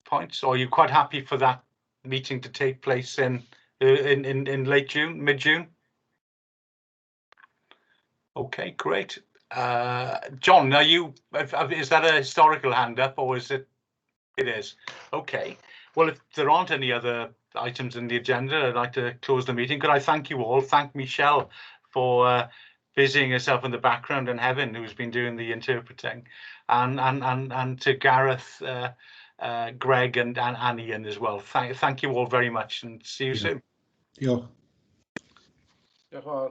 points, or are you quite happy for that meeting to take place in late June, mid-June? Okay, great. John, are you? Is that a historical hand up, or is it? It is. Okay. Well, if there aren't any other items in the agenda, I'd like to close the meeting. Could I thank you all? Thank Michelle for busying herself in the background, and Heaven, who's been doing the interpreting, and to Gareth, Greg, and Ian as well. Thank you all very much, and see you soon. Yeah.